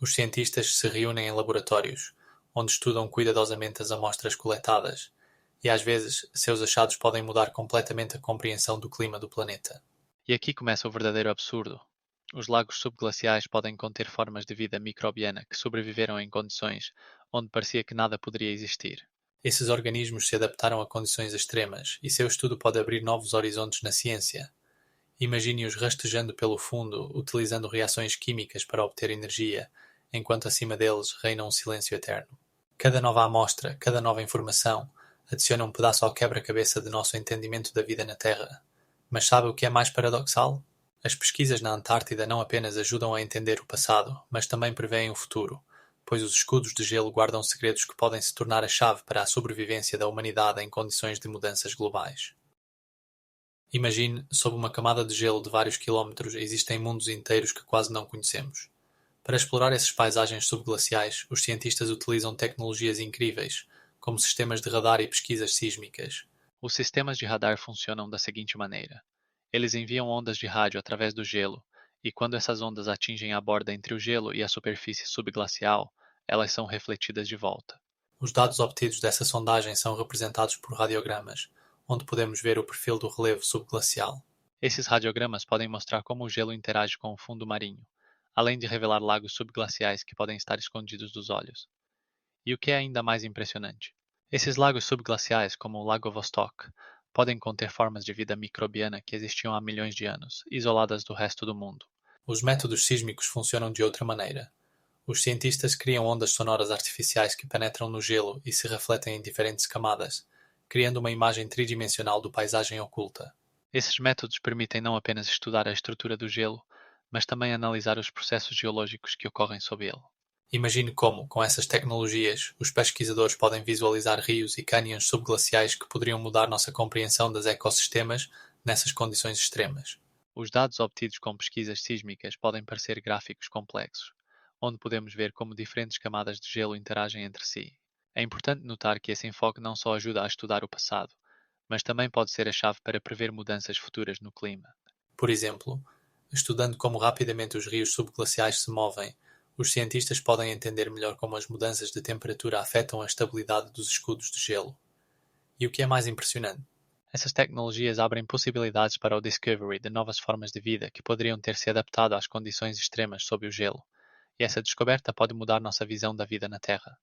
Os cientistas se reúnem em laboratórios, onde estudam cuidadosamente as amostras coletadas, e às vezes seus achados podem mudar completamente a compreensão do clima do planeta. E aqui começa o verdadeiro absurdo. Os lagos subglaciais podem conter formas de vida microbiana que sobreviveram em condições onde parecia que nada poderia existir. Esses organismos se adaptaram a condições extremas, e seu estudo pode abrir novos horizontes na ciência. Imagine-os rastejando pelo fundo, utilizando reações químicas para obter energia, enquanto acima deles reina um silêncio eterno. Cada nova amostra, cada nova informação, adiciona um pedaço ao quebra-cabeça de nosso entendimento da vida na Terra. Mas sabe o que é mais paradoxal? As pesquisas na Antártida não apenas ajudam a entender o passado, mas também preveem o futuro, pois os escudos de gelo guardam segredos que podem se tornar a chave para a sobrevivência da humanidade em condições de mudanças globais. Imagine, sob uma camada de gelo de vários quilómetros, existem mundos inteiros que quase não conhecemos. Para explorar essas paisagens subglaciais, os cientistas utilizam tecnologias incríveis, como sistemas de radar e pesquisas sísmicas. Os sistemas de radar funcionam da seguinte maneira: eles enviam ondas de rádio através do gelo, e quando essas ondas atingem a borda entre o gelo e a superfície subglacial, elas são refletidas de volta. Os dados obtidos dessa sondagem são representados por radiogramas, onde podemos ver o perfil do relevo subglacial. Esses radiogramas podem mostrar como o gelo interage com o fundo marinho, além de revelar lagos subglaciais que podem estar escondidos dos olhos. E o que é ainda mais impressionante? Esses lagos subglaciais, como o Lago Vostok, podem conter formas de vida microbiana que existiam há milhões de anos, isoladas do resto do mundo. Os métodos sísmicos funcionam de outra maneira. Os cientistas criam ondas sonoras artificiais que penetram no gelo e se refletem em diferentes camadas, criando uma imagem tridimensional do paisagem oculta. Esses métodos permitem não apenas estudar a estrutura do gelo, mas também analisar os processos geológicos que ocorrem sob ele. Imagine como, com essas tecnologias, os pesquisadores podem visualizar rios e cânions subglaciais que poderiam mudar nossa compreensão dos ecossistemas nessas condições extremas. Os dados obtidos com pesquisas sísmicas podem parecer gráficos complexos, onde podemos ver como diferentes camadas de gelo interagem entre si. É importante notar que esse enfoque não só ajuda a estudar o passado, mas também pode ser a chave para prever mudanças futuras no clima. Por exemplo, estudando como rapidamente os rios subglaciais se movem, os cientistas podem entender melhor como as mudanças de temperatura afetam a estabilidade dos escudos de gelo. E o que é mais impressionante? Essas tecnologias abrem possibilidades para o discovery de novas formas de vida que poderiam ter se adaptado às condições extremas sob o gelo, e essa descoberta pode mudar nossa visão da vida na Terra.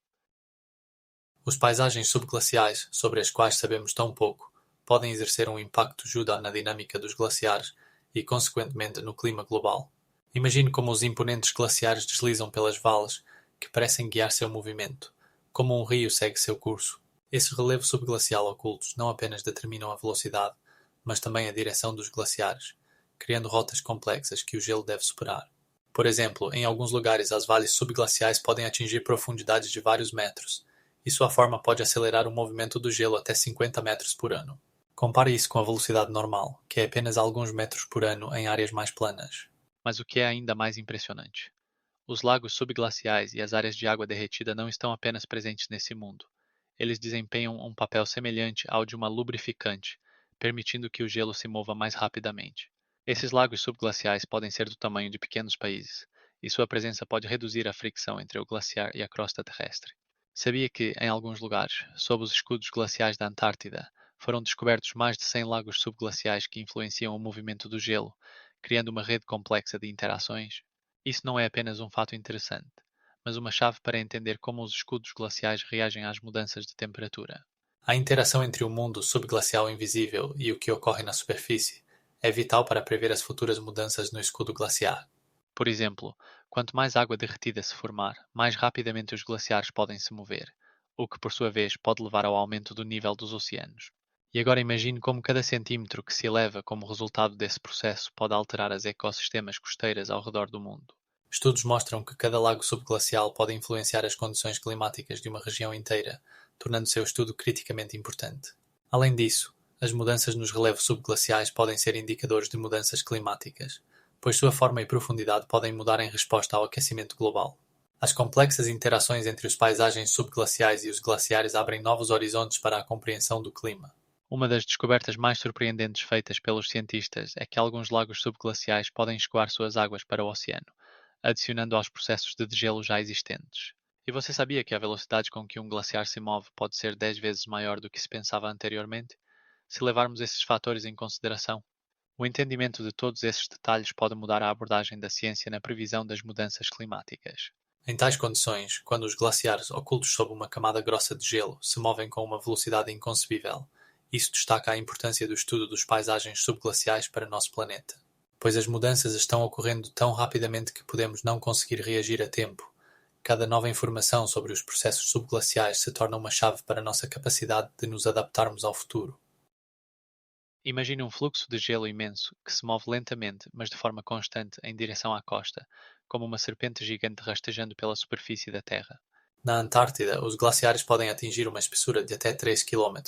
Os paisagens subglaciais, sobre as quais sabemos tão pouco, podem exercer um impacto juda na dinâmica dos glaciares e, consequentemente, no clima global. Imagine como os imponentes glaciares deslizam pelas vales, que parecem guiar seu movimento, como um rio segue seu curso. Esses relevos subglacial ocultos não apenas determinam a velocidade, mas também a direção dos glaciares, criando rotas complexas que o gelo deve superar. Por exemplo, em alguns lugares as vales subglaciais podem atingir profundidades de vários metros, e sua forma pode acelerar o movimento do gelo até 50 metros por ano. Compare isso com a velocidade normal, que é apenas alguns metros por ano em áreas mais planas. Mas o que é ainda mais impressionante? Os lagos subglaciais e as áreas de água derretida não estão apenas presentes nesse mundo. Eles desempenham um papel semelhante ao de uma lubrificante, permitindo que o gelo se mova mais rapidamente. Esses lagos subglaciais podem ser do tamanho de pequenos países, e sua presença pode reduzir a fricção entre o glaciar e a crosta terrestre. Sabia que, em alguns lugares, sob os escudos glaciais da Antártida, foram descobertos mais de 100 lagos subglaciais que influenciam o movimento do gelo, criando uma rede complexa de interações? Isso não é apenas um fato interessante, mas uma chave para entender como os escudos glaciais reagem às mudanças de temperatura. A interação entre o mundo subglacial invisível e o que ocorre na superfície é vital para prever as futuras mudanças no escudo glaciar. Por exemplo, quanto mais água derretida se formar, mais rapidamente os glaciares podem se mover, o que por sua vez pode levar ao aumento do nível dos oceanos. E agora imagine como cada centímetro que se eleva como resultado desse processo pode alterar as ecossistemas costeiras ao redor do mundo. Estudos mostram que cada lago subglacial pode influenciar as condições climáticas de uma região inteira, tornando seu estudo criticamente importante. Além disso, as mudanças nos relevos subglaciais podem ser indicadores de mudanças climáticas, pois sua forma e profundidade podem mudar em resposta ao aquecimento global. As complexas interações entre os paisagens subglaciais e os glaciares abrem novos horizontes para a compreensão do clima. Uma das descobertas mais surpreendentes feitas pelos cientistas é que alguns lagos subglaciais podem escoar suas águas para o oceano, adicionando aos processos de degelo já existentes. E você sabia que a velocidade com que um glaciar se move pode ser 10 vezes maior do que se pensava anteriormente? Se levarmos esses fatores em consideração, O entendimento de todos esses detalhes pode mudar a abordagem da ciência na previsão das mudanças climáticas. Em tais condições, quando os glaciares ocultos sob uma camada grossa de gelo se movem com uma velocidade inconcebível, isso destaca a importância do estudo dos paisagens subglaciais para nosso planeta, pois as mudanças estão ocorrendo tão rapidamente que podemos não conseguir reagir a tempo. Cada nova informação sobre os processos subglaciais se torna uma chave para a nossa capacidade de nos adaptarmos ao futuro. Imagine um fluxo de gelo imenso que se move lentamente, mas de forma constante, em direção à costa, como uma serpente gigante rastejando pela superfície da Terra. Na Antártida, os glaciares podem atingir uma espessura de até 3 km,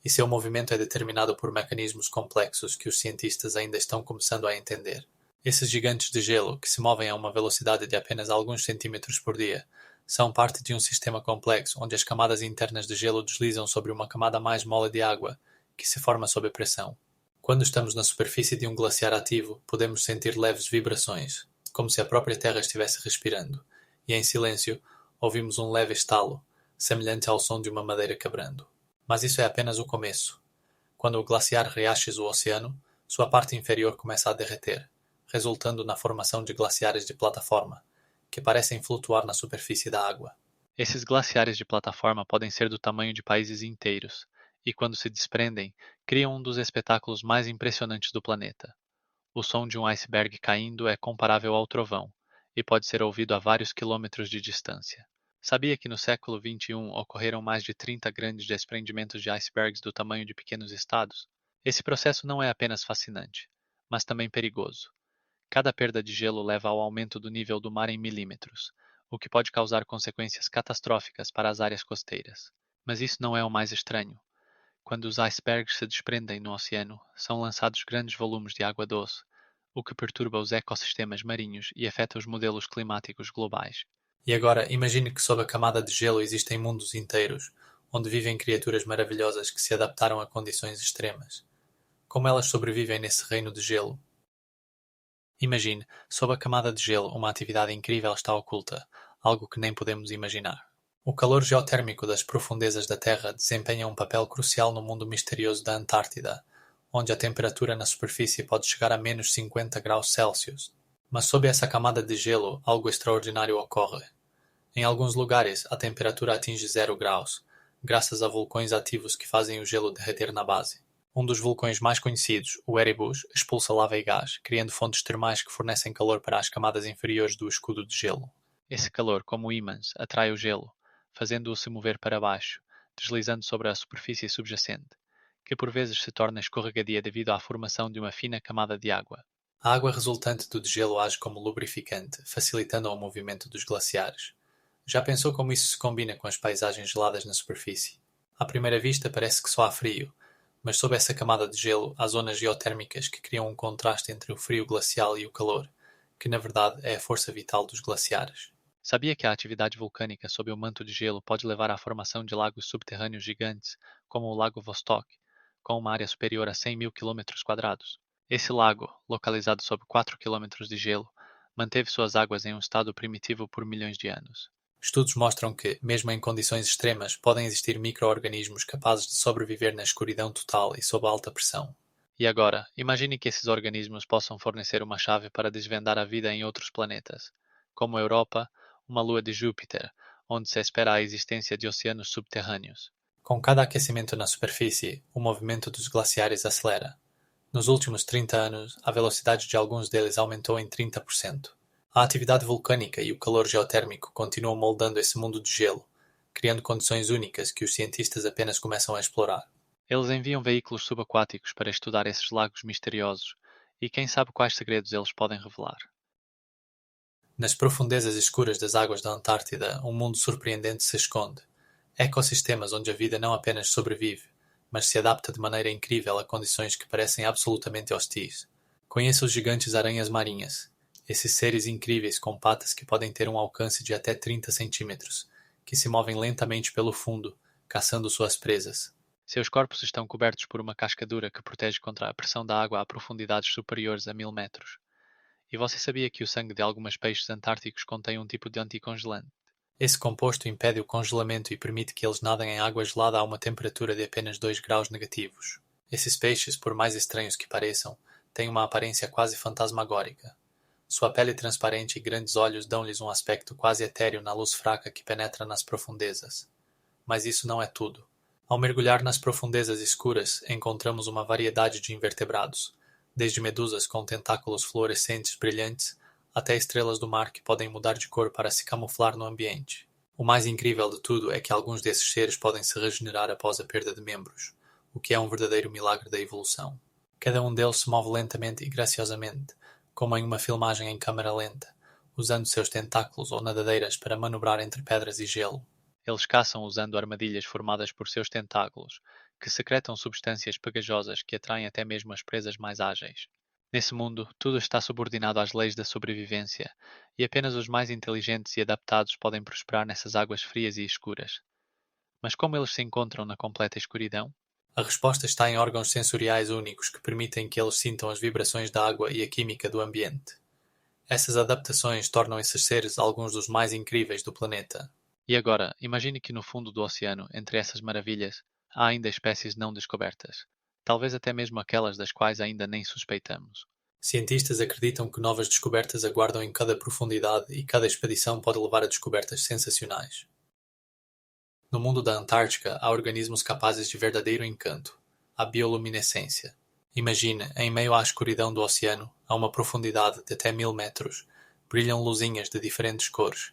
e seu movimento é determinado por mecanismos complexos que os cientistas ainda estão começando a entender. Esses gigantes de gelo, que se movem a uma velocidade de apenas alguns centímetros por dia, são parte de um sistema complexo onde as camadas internas de gelo deslizam sobre uma camada mais mole de água, que se forma sob pressão. Quando estamos na superfície de um glaciar ativo, podemos sentir leves vibrações, como se a própria Terra estivesse respirando, e em silêncio, ouvimos um leve estalo, semelhante ao som de uma madeira quebrando. Mas isso é apenas o começo. Quando o glaciar reache o oceano, sua parte inferior começa a derreter, resultando na formação de glaciares de plataforma, que parecem flutuar na superfície da água. Esses glaciares de plataforma podem ser do tamanho de países inteiros, e quando se desprendem, criam um dos espetáculos mais impressionantes do planeta. O som de um iceberg caindo é comparável ao trovão, e pode ser ouvido a vários quilômetros de distância. Sabia que no século XXI ocorreram mais de 30 grandes desprendimentos de icebergs do tamanho de pequenos estados? Esse processo não é apenas fascinante, mas também perigoso. Cada perda de gelo leva ao aumento do nível do mar em milímetros, o que pode causar consequências catastróficas para as áreas costeiras. Mas isso não é o mais estranho. Quando os icebergs se desprendem no oceano, são lançados grandes volumes de água doce, o que perturba os ecossistemas marinhos e afeta os modelos climáticos globais. E agora, imagine que sob a camada de gelo existem mundos inteiros, onde vivem criaturas maravilhosas que se adaptaram a condições extremas. Como elas sobrevivem nesse reino de gelo? Imagine, sob a camada de gelo, uma atividade incrível está oculta, algo que nem podemos imaginar. O calor geotérmico das profundezas da Terra desempenha um papel crucial no mundo misterioso da Antártida, onde a temperatura na superfície pode chegar a menos 50 graus Celsius. Mas sob essa camada de gelo, algo extraordinário ocorre. Em alguns lugares, a temperatura atinge 0 graus, graças a vulcões ativos que fazem o gelo derreter na base. Um dos vulcões mais conhecidos, o Erebus, expulsa lava e gás, criando fontes termais que fornecem calor para as camadas inferiores do escudo de gelo. Esse calor, como ímãs, atrai o gelo, fazendo-o se mover para baixo, deslizando sobre a superfície subjacente, que por vezes se torna escorregadia devido à formação de uma fina camada de água. A água resultante do degelo age como lubrificante, facilitando o movimento dos glaciares. Já pensou como isso se combina com as paisagens geladas na superfície? À primeira vista parece que só há frio, mas sob essa camada de gelo há zonas geotérmicas que criam um contraste entre o frio glacial e o calor, que na verdade é a força vital dos glaciares. Sabia que a atividade vulcânica sob o manto de gelo pode levar à formação de lagos subterrâneos gigantes, como o Lago Vostok, com uma área superior a 100 mil quilômetros quadrados? Esse lago, localizado sob 4 quilômetros de gelo, manteve suas águas em um estado primitivo por milhões de anos. Estudos mostram que, mesmo em condições extremas, podem existir micro-organismos capazes de sobreviver na escuridão total e sob alta pressão. E agora, imagine que esses organismos possam fornecer uma chave para desvendar a vida em outros planetas, como a Europa, uma lua de Júpiter, onde se espera a existência de oceanos subterrâneos. Com cada aquecimento na superfície, o movimento dos glaciares acelera. Nos últimos 30 anos, a velocidade de alguns deles aumentou em 30%. A atividade vulcânica e o calor geotérmico continuam moldando esse mundo de gelo, criando condições únicas que os cientistas apenas começam a explorar. Eles enviam veículos subaquáticos para estudar esses lagos misteriosos, e quem sabe quais segredos eles podem revelar. Nas profundezas escuras das águas da Antártida, um mundo surpreendente se esconde. Ecossistemas onde a vida não apenas sobrevive, mas se adapta de maneira incrível a condições que parecem absolutamente hostis. Conheça os gigantes aranhas marinhas. Esses seres incríveis com patas que podem ter um alcance de até 30 centímetros, que se movem lentamente pelo fundo, caçando suas presas. Seus corpos estão cobertos por uma casca dura que protege contra a pressão da água a profundidades superiores a 1000 metros. E você sabia que o sangue de algumas peixes antárticos contém um tipo de anticongelante? Esse composto impede o congelamento e permite que eles nadem em água gelada a uma temperatura de apenas 2 graus negativos. Esses peixes, por mais estranhos que pareçam, têm uma aparência quase fantasmagórica. Sua pele transparente e grandes olhos dão-lhes um aspecto quase etéreo na luz fraca que penetra nas profundezas. Mas isso não é tudo. Ao mergulhar nas profundezas escuras, encontramos uma variedade de invertebrados, desde medusas com tentáculos fluorescentes brilhantes até estrelas do mar que podem mudar de cor para se camuflar no ambiente. O mais incrível de tudo é que alguns desses seres podem se regenerar após a perda de membros, o que é um verdadeiro milagre da evolução. Cada um deles se move lentamente e graciosamente, como em uma filmagem em câmara lenta, usando seus tentáculos ou nadadeiras para manobrar entre pedras e gelo. Eles caçam usando armadilhas formadas por seus tentáculos, que secretam substâncias pegajosas que atraem até mesmo as presas mais ágeis. Nesse mundo, tudo está subordinado às leis da sobrevivência, e apenas os mais inteligentes e adaptados podem prosperar nessas águas frias e escuras. Mas como eles se encontram na completa escuridão? A resposta está em órgãos sensoriais únicos que permitem que eles sintam as vibrações da água e a química do ambiente. Essas adaptações tornam esses seres alguns dos mais incríveis do planeta. E agora, imagine que no fundo do oceano, entre essas maravilhas, há ainda espécies não descobertas. Talvez até mesmo aquelas das quais ainda nem suspeitamos. Cientistas acreditam que novas descobertas aguardam em cada profundidade e cada expedição pode levar a descobertas sensacionais. No mundo da Antártica há organismos capazes de verdadeiro encanto, a bioluminescência. Imagine, em meio à escuridão do oceano, a uma profundidade de até 1000 metros, brilham luzinhas de diferentes cores,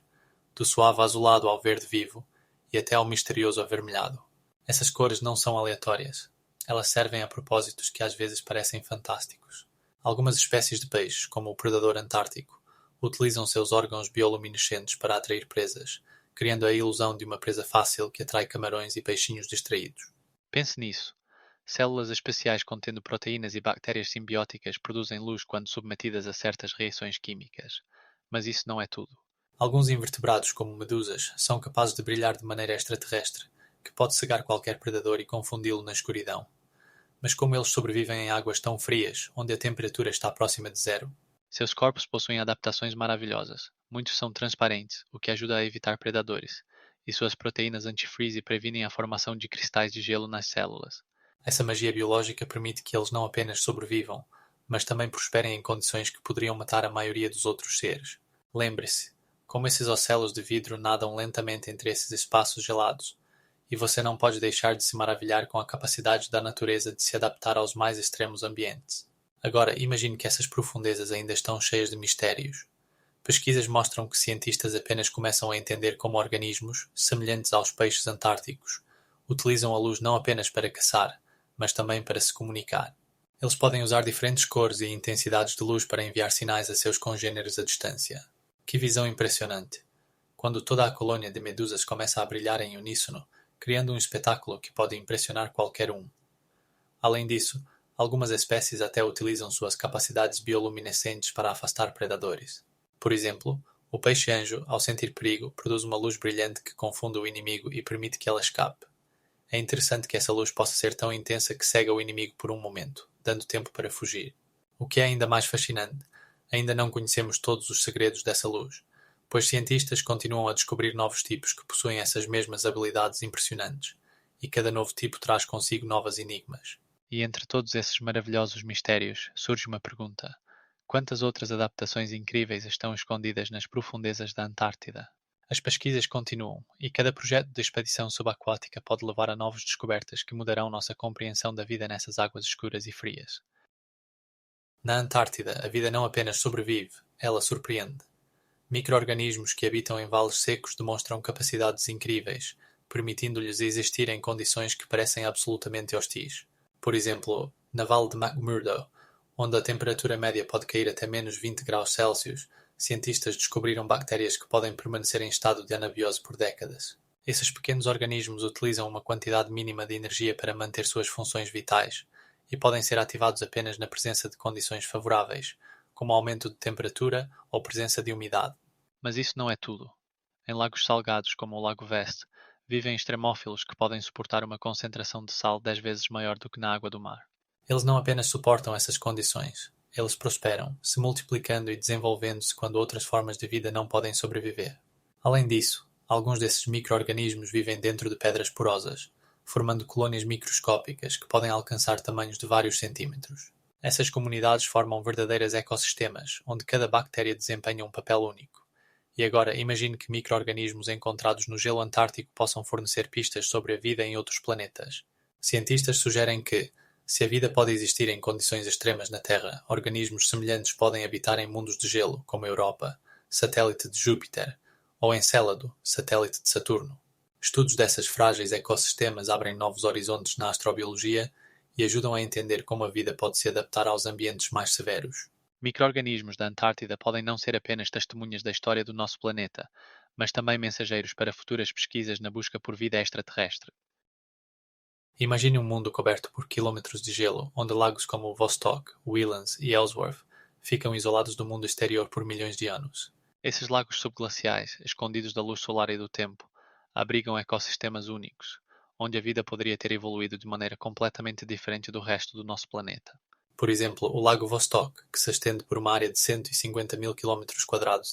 do suave azulado ao verde vivo e até ao misterioso avermelhado. Essas cores não são aleatórias. Elas servem a propósitos que às vezes parecem fantásticos. Algumas espécies de peixes, como o predador antártico, utilizam seus órgãos bioluminescentes para atrair presas, criando a ilusão de uma presa fácil que atrai camarões e peixinhos distraídos. Pense nisso. Células especiais contendo proteínas e bactérias simbióticas produzem luz quando submetidas a certas reações químicas. Mas isso não é tudo. Alguns invertebrados, como medusas, são capazes de brilhar de maneira extraterrestre, que pode cegar qualquer predador e confundi-lo na escuridão. Mas como eles sobrevivem em águas tão frias, onde a temperatura está próxima de zero? Seus corpos possuem adaptações maravilhosas. Muitos são transparentes, o que ajuda a evitar predadores, e suas proteínas anti-freeze previnem a formação de cristais de gelo nas células. Essa magia biológica permite que eles não apenas sobrevivam, mas também prosperem em condições que poderiam matar a maioria dos outros seres. Lembre-se, como esses ocelos de vidro nadam lentamente entre esses espaços gelados, e você não pode deixar de se maravilhar com a capacidade da natureza de se adaptar aos mais extremos ambientes. Agora, imagine que essas profundezas ainda estão cheias de mistérios. Pesquisas mostram que cientistas apenas começam a entender como organismos, semelhantes aos peixes antárticos, utilizam a luz não apenas para caçar, mas também para se comunicar. Eles podem usar diferentes cores e intensidades de luz para enviar sinais a seus congêneres à distância. Que visão impressionante! Quando toda a colônia de medusas começa a brilhar em uníssono, criando um espetáculo que pode impressionar qualquer um. Além disso, algumas espécies até utilizam suas capacidades bioluminescentes para afastar predadores. Por exemplo, o peixe-anjo, ao sentir perigo, produz uma luz brilhante que confunde o inimigo e permite que ela escape. É interessante que essa luz possa ser tão intensa que cega o inimigo por um momento, dando tempo para fugir. O que é ainda mais fascinante, ainda não conhecemos todos os segredos dessa luz, pois cientistas continuam a descobrir novos tipos que possuem essas mesmas habilidades impressionantes, e cada novo tipo traz consigo novos enigmas. E entre todos esses maravilhosos mistérios, surge uma pergunta. Quantas outras adaptações incríveis estão escondidas nas profundezas da Antártida? As pesquisas continuam, e cada projeto de expedição subaquática pode levar a novas descobertas que mudarão nossa compreensão da vida nessas águas escuras e frias. Na Antártida, a vida não apenas sobrevive, ela surpreende. Micro-organismos que habitam em vales secos demonstram capacidades incríveis, permitindo-lhes existir em condições que parecem absolutamente hostis. Por exemplo, na Vale de McMurdo, onde a temperatura média pode cair até menos 20 graus Celsius, cientistas descobriram bactérias que podem permanecer em estado de anabiose por décadas. Esses pequenos organismos utilizam uma quantidade mínima de energia para manter suas funções vitais e podem ser ativados apenas na presença de condições favoráveis, como aumento de temperatura ou presença de umidade. Mas isso não é tudo. Em lagos salgados, como o Lago Veste, vivem extremófilos que podem suportar uma concentração de sal 10 vezes maior do que na água do mar. Eles não apenas suportam essas condições, eles prosperam, se multiplicando e desenvolvendo-se quando outras formas de vida não podem sobreviver. Além disso, alguns desses micro-organismos vivem dentro de pedras porosas, formando colônias microscópicas que podem alcançar tamanhos de vários centímetros. Essas comunidades formam verdadeiros ecossistemas, onde cada bactéria desempenha um papel único. E agora, imagine que micro-organismos encontrados no gelo antártico possam fornecer pistas sobre a vida em outros planetas. Cientistas sugerem que, se a vida pode existir em condições extremas na Terra, organismos semelhantes podem habitar em mundos de gelo, como a Europa, satélite de Júpiter, ou Encélado, satélite de Saturno. Estudos desses frágeis ecossistemas abrem novos horizontes na astrobiologia e ajudam a entender como a vida pode se adaptar aos ambientes mais severos. Micro-organismos da Antártida podem não ser apenas testemunhas da história do nosso planeta, mas também mensageiros para futuras pesquisas na busca por vida extraterrestre. Imagine um mundo coberto por quilômetros de gelo, onde lagos como Vostok, Willands e Ellsworth ficam isolados do mundo exterior por milhões de anos. Esses lagos subglaciais, escondidos da luz solar e do tempo, abrigam ecossistemas únicos, onde a vida poderia ter evoluído de maneira completamente diferente do resto do nosso planeta. Por exemplo, o Lago Vostok, que se estende por uma área de 150 mil km²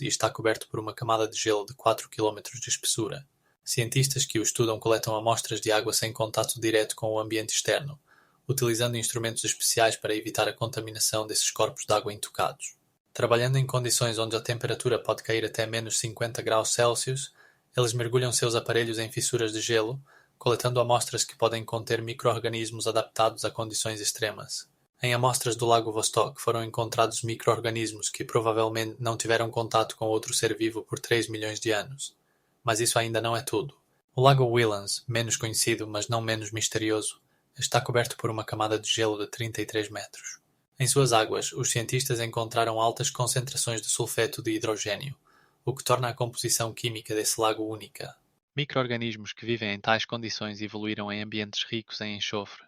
e está coberto por uma camada de gelo de 4 km de espessura. Cientistas que o estudam coletam amostras de água sem contato direto com o ambiente externo, utilizando instrumentos especiais para evitar a contaminação desses corpos de água intocados. Trabalhando em condições onde a temperatura pode cair até menos 50 graus Celsius, eles mergulham seus aparelhos em fissuras de gelo, coletando amostras que podem conter micro-organismos adaptados a condições extremas. Em amostras do Lago Vostok foram encontrados micro-organismos que provavelmente não tiveram contato com outro ser vivo por 3 milhões de anos. Mas isso ainda não é tudo. O Lago Willands, menos conhecido mas não menos misterioso, está coberto por uma camada de gelo de 33 metros. Em suas águas, os cientistas encontraram altas concentrações de sulfeto de hidrogênio, o que torna a composição química desse lago única. Micro-organismos que vivem em tais condições evoluíram em ambientes ricos em enxofre,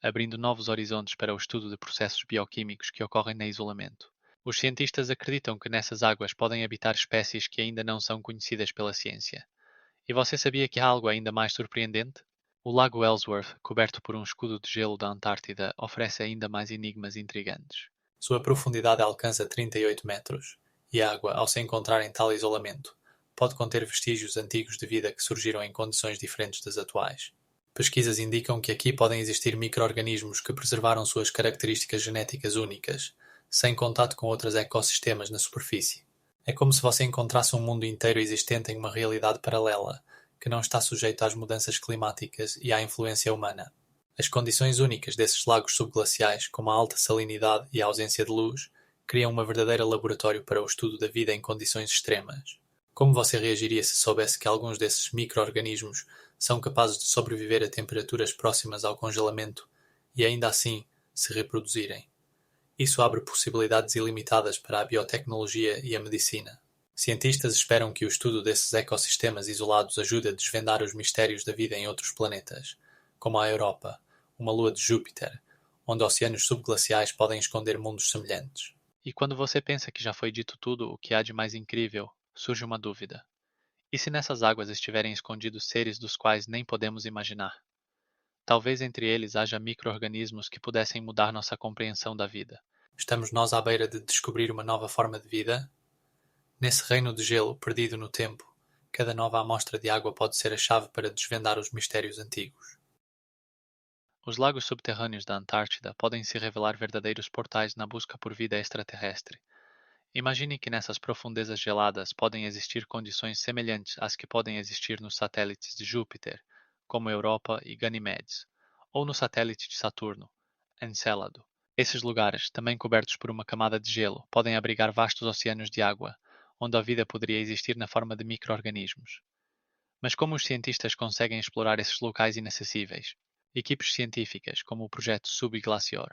abrindo novos horizontes para o estudo de processos bioquímicos que ocorrem no isolamento. Os cientistas acreditam que nessas águas podem habitar espécies que ainda não são conhecidas pela ciência. E você sabia que há algo ainda mais surpreendente? O Lago Ellsworth, coberto por um escudo de gelo da Antártida, oferece ainda mais enigmas intrigantes. Sua profundidade alcança 38 metros, e a água, ao se encontrar em tal isolamento, pode conter vestígios antigos de vida que surgiram em condições diferentes das atuais. Pesquisas indicam que aqui podem existir micro-organismos que preservaram suas características genéticas únicas, sem contato com outros ecossistemas na superfície. É como se você encontrasse um mundo inteiro existente em uma realidade paralela, que não está sujeito às mudanças climáticas e à influência humana. As condições únicas desses lagos subglaciais, como a alta salinidade e a ausência de luz, criam uma verdadeira laboratório para o estudo da vida em condições extremas. Como você reagiria se soubesse que alguns desses micro-organismos são capazes de sobreviver a temperaturas próximas ao congelamento e ainda assim se reproduzirem? Isso abre possibilidades ilimitadas para a biotecnologia e a medicina. Cientistas esperam que o estudo desses ecossistemas isolados ajude a desvendar os mistérios da vida em outros planetas, como a Europa, uma lua de Júpiter, onde oceanos subglaciais podem esconder mundos semelhantes. E quando você pensa que já foi dito tudo o que há de mais incrível, surge uma dúvida. E se nessas águas estiverem escondidos seres dos quais nem podemos imaginar? Talvez entre eles haja micro-organismos que pudessem mudar nossa compreensão da vida. Estamos nós à beira de descobrir uma nova forma de vida? Nesse reino de gelo perdido no tempo, cada nova amostra de água pode ser a chave para desvendar os mistérios antigos. Os lagos subterrâneos da Antártida podem se revelar verdadeiros portais na busca por vida extraterrestre. Imagine que nessas profundezas geladas podem existir condições semelhantes às que podem existir nos satélites de Júpiter, como Europa e Ganymedes, ou no satélite de Saturno, Encélado. Esses lugares, também cobertos por uma camada de gelo, podem abrigar vastos oceanos de água, onde a vida poderia existir na forma de micro-organismos. Mas como os cientistas conseguem explorar esses locais inacessíveis? Equipes científicas, como o projeto Subglacior,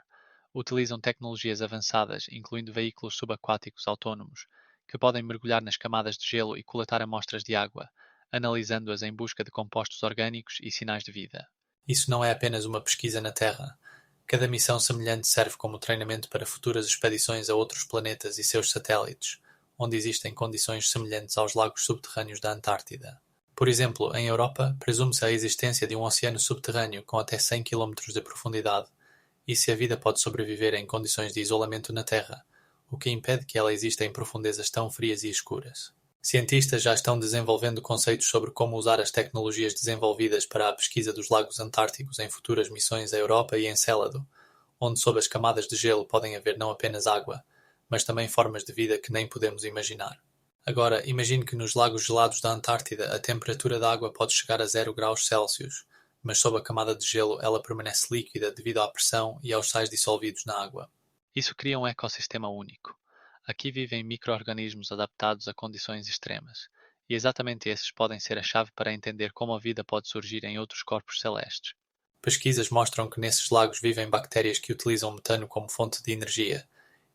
utilizam tecnologias avançadas, incluindo veículos subaquáticos autônomos, que podem mergulhar nas camadas de gelo e coletar amostras de água, analisando-as em busca de compostos orgânicos e sinais de vida. Isso não é apenas uma pesquisa na Terra. Cada missão semelhante serve como treinamento para futuras expedições a outros planetas e seus satélites, onde existem condições semelhantes aos lagos subterrâneos da Antártida. Por exemplo, em Europa, presume-se a existência de um oceano subterrâneo com até 100 km de profundidade, e se a vida pode sobreviver em condições de isolamento na Terra, o que impede que ela exista em profundezas tão frias e escuras. Cientistas já estão desenvolvendo conceitos sobre como usar as tecnologias desenvolvidas para a pesquisa dos lagos antárticos em futuras missões à Europa e Encélado, onde sob as camadas de gelo podem haver não apenas água, mas também formas de vida que nem podemos imaginar. Agora, imagine que nos lagos gelados da Antártida a temperatura da água pode chegar a 0 graus Celsius, mas sob a camada de gelo ela permanece líquida devido à pressão e aos sais dissolvidos na água. Isso cria um ecossistema único. Aqui vivem micro-organismos adaptados a condições extremas, e exatamente esses podem ser a chave para entender como a vida pode surgir em outros corpos celestes. Pesquisas mostram que nesses lagos vivem bactérias que utilizam metano como fonte de energia,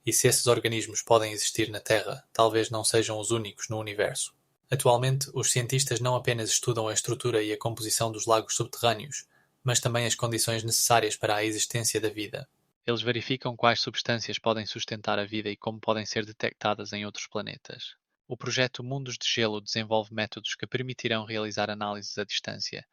e se esses organismos podem existir na Terra, talvez não sejam os únicos no universo. Atualmente, os cientistas não apenas estudam a estrutura e a composição dos lagos subterrâneos, mas também as condições necessárias para a existência da vida. Eles verificam quais substâncias podem sustentar a vida e como podem ser detectadas em outros planetas. O projeto Mundos de Gelo desenvolve métodos que permitirão realizar análises à distância,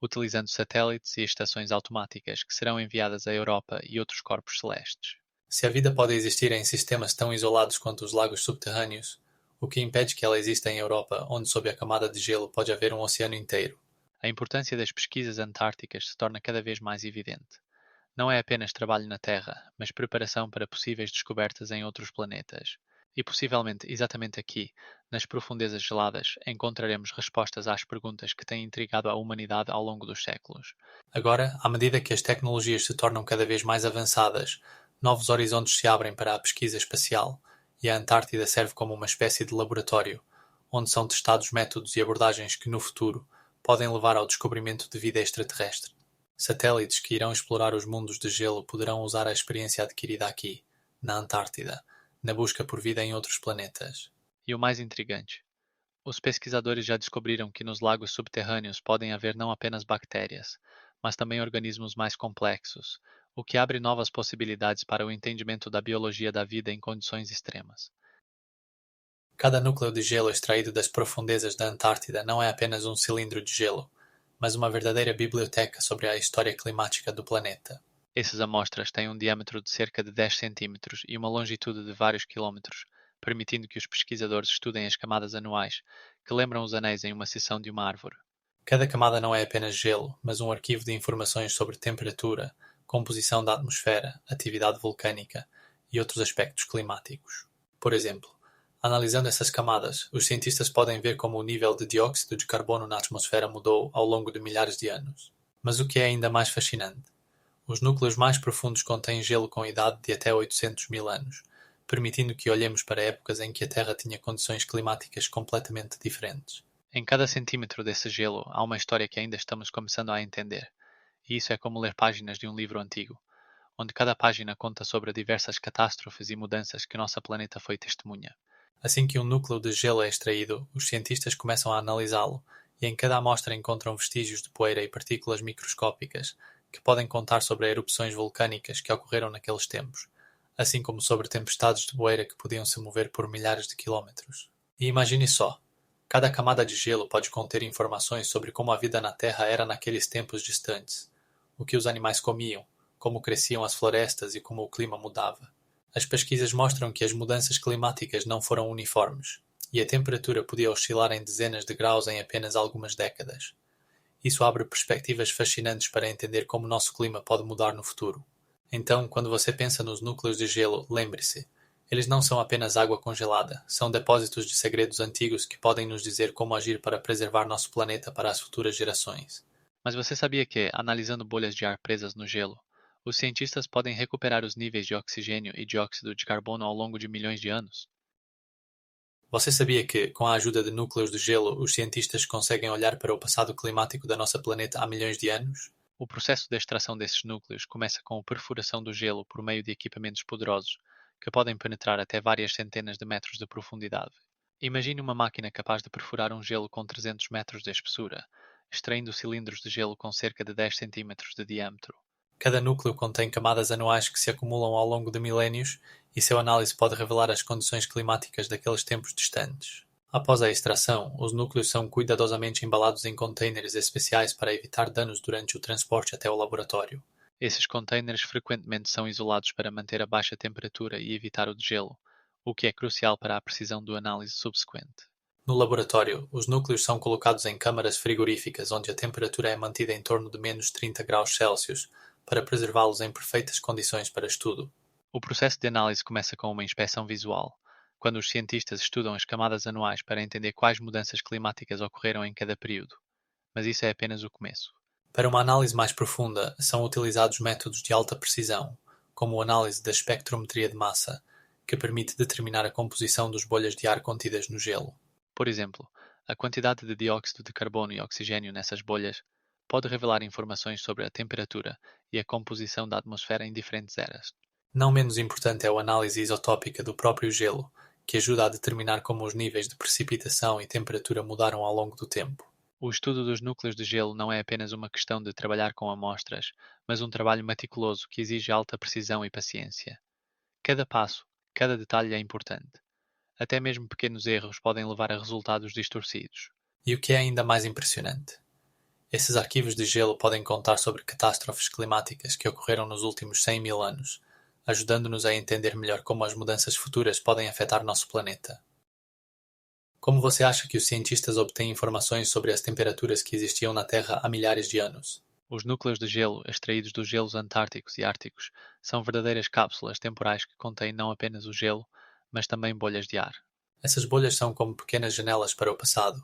utilizando satélites e estações automáticas que serão enviadas à Europa e outros corpos celestes. Se a vida pode existir em sistemas tão isolados quanto os lagos subterrâneos, o que impede que ela exista em Europa, onde sob a camada de gelo pode haver um oceano inteiro? A importância das pesquisas antárticas se torna cada vez mais evidente. Não é apenas trabalho na Terra, mas preparação para possíveis descobertas em outros planetas. E possivelmente exatamente aqui, nas profundezas geladas, encontraremos respostas às perguntas que têm intrigado a humanidade ao longo dos séculos. Agora, à medida que as tecnologias se tornam cada vez mais avançadas, novos horizontes se abrem para a pesquisa espacial, e a Antártida serve como uma espécie de laboratório, onde são testados métodos e abordagens que, no futuro, podem levar ao descobrimento de vida extraterrestre. Satélites que irão explorar os mundos de gelo poderão usar a experiência adquirida aqui, na Antártida, na busca por vida em outros planetas. E o mais intrigante, os pesquisadores já descobriram que nos lagos subterrâneos podem haver não apenas bactérias, mas também organismos mais complexos, o que abre novas possibilidades para o entendimento da biologia da vida em condições extremas. Cada núcleo de gelo extraído das profundezas da Antártida não é apenas um cilindro de gelo, mas uma verdadeira biblioteca sobre a história climática do planeta. Essas amostras têm um diâmetro de cerca de 10 centímetros e uma longitude de vários quilómetros, permitindo que os pesquisadores estudem as camadas anuais, que lembram os anéis em uma seção de uma árvore. Cada camada não é apenas gelo, mas um arquivo de informações sobre temperatura, composição da atmosfera, atividade vulcânica e outros aspectos climáticos. Por exemplo, analisando essas camadas, os cientistas podem ver como o nível de dióxido de carbono na atmosfera mudou ao longo de milhares de anos. Mas o que é ainda mais fascinante? Os núcleos mais profundos contêm gelo com idade de até 800 mil anos, permitindo que olhemos para épocas em que a Terra tinha condições climáticas completamente diferentes. Em cada centímetro desse gelo há uma história que ainda estamos começando a entender, e isso é como ler páginas de um livro antigo, onde cada página conta sobre diversas catástrofes e mudanças que nosso planeta foi testemunha. Assim que um núcleo de gelo é extraído, os cientistas começam a analisá-lo, e em cada amostra encontram vestígios de poeira e partículas microscópicas, que podem contar sobre erupções vulcânicas que ocorreram naqueles tempos, assim como sobre tempestades de poeira que podiam se mover por milhares de quilómetros. E imagine só, cada camada de gelo pode conter informações sobre como a vida na Terra era naqueles tempos distantes, o que os animais comiam, como cresciam as florestas e como o clima mudava. As pesquisas mostram que as mudanças climáticas não foram uniformes, e a temperatura podia oscilar em dezenas de graus em apenas algumas décadas. Isso abre perspectivas fascinantes para entender como nosso clima pode mudar no futuro. Então, quando você pensa nos núcleos de gelo, lembre-se, eles não são apenas água congelada, são depósitos de segredos antigos que podem nos dizer como agir para preservar nosso planeta para as futuras gerações. Mas você sabia que, analisando bolhas de ar presas no gelo, os cientistas podem recuperar os níveis de oxigênio e dióxido de carbono ao longo de milhões de anos? Você sabia que, com a ajuda de núcleos de gelo, os cientistas conseguem olhar para o passado climático da nossa planeta há milhões de anos? O processo de extração desses núcleos começa com a perfuração do gelo por meio de equipamentos poderosos, que podem penetrar até várias centenas de metros de profundidade. Imagine uma máquina capaz de perfurar um gelo com 300 metros de espessura, extraindo cilindros de gelo com cerca de 10 centímetros de diâmetro. Cada núcleo contém camadas anuais que se acumulam ao longo de milénios e seu análise pode revelar as condições climáticas daqueles tempos distantes. Após a extração, os núcleos são cuidadosamente embalados em contêineres especiais para evitar danos durante o transporte até o laboratório. Esses contêineres frequentemente são isolados para manter a baixa temperatura e evitar o degelo, o que é crucial para a precisão do análise subsequente. No laboratório, os núcleos são colocados em câmaras frigoríficas onde a temperatura é mantida em torno de menos 30 graus Celsius para preservá-los em perfeitas condições para estudo. O processo de análise começa com uma inspeção visual, quando os cientistas estudam as camadas anuais para entender quais mudanças climáticas ocorreram em cada período. Mas isso é apenas o começo. Para uma análise mais profunda, são utilizados métodos de alta precisão, como a análise da espectrometria de massa, que permite determinar a composição dos bolhas de ar contidas no gelo. Por exemplo, a quantidade de dióxido de carbono e oxigênio nessas bolhas pode revelar informações sobre a temperatura e a composição da atmosfera em diferentes eras. Não menos importante é a análise isotópica do próprio gelo, que ajuda a determinar como os níveis de precipitação e temperatura mudaram ao longo do tempo. O estudo dos núcleos de gelo não é apenas uma questão de trabalhar com amostras, mas um trabalho meticuloso que exige alta precisão e paciência. Cada passo, cada detalhe é importante. Até mesmo pequenos erros podem levar a resultados distorcidos. E o que é ainda mais impressionante? Esses arquivos de gelo podem contar sobre catástrofes climáticas que ocorreram nos últimos 100.000 anos, ajudando-nos a entender melhor como as mudanças futuras podem afetar nosso planeta. Como você acha que os cientistas obtêm informações sobre as temperaturas que existiam na Terra há milhares de anos? Os núcleos de gelo extraídos dos gelos antárticos e árticos são verdadeiras cápsulas temporais que contêm não apenas o gelo, mas também bolhas de ar. Essas bolhas são como pequenas janelas para o passado.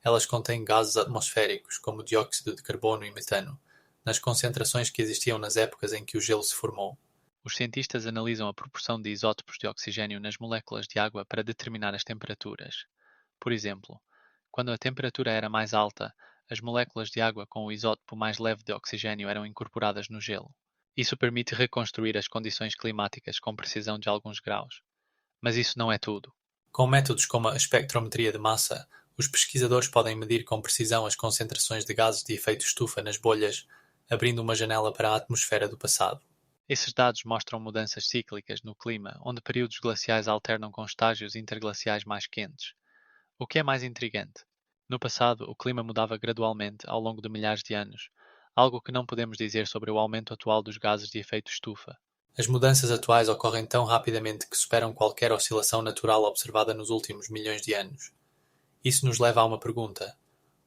Elas contêm gases atmosféricos, como dióxido de carbono e metano, nas concentrações que existiam nas épocas em que o gelo se formou. Os cientistas analisam a proporção de isótopos de oxigênio nas moléculas de água para determinar as temperaturas. Por exemplo, quando a temperatura era mais alta, as moléculas de água com o isótopo mais leve de oxigênio eram incorporadas no gelo. Isso permite reconstruir as condições climáticas com precisão de alguns graus. Mas isso não é tudo. Com métodos como a espectrometria de massa, os pesquisadores podem medir com precisão as concentrações de gases de efeito estufa nas bolhas, abrindo uma janela para a atmosfera do passado. Esses dados mostram mudanças cíclicas no clima, onde períodos glaciais alternam com estágios interglaciais mais quentes. O que é mais intrigante? No passado, o clima mudava gradualmente ao longo de milhares de anos, algo que não podemos dizer sobre o aumento atual dos gases de efeito estufa. As mudanças atuais ocorrem tão rapidamente que superam qualquer oscilação natural observada nos últimos milhões de anos. Isso nos leva a uma pergunta: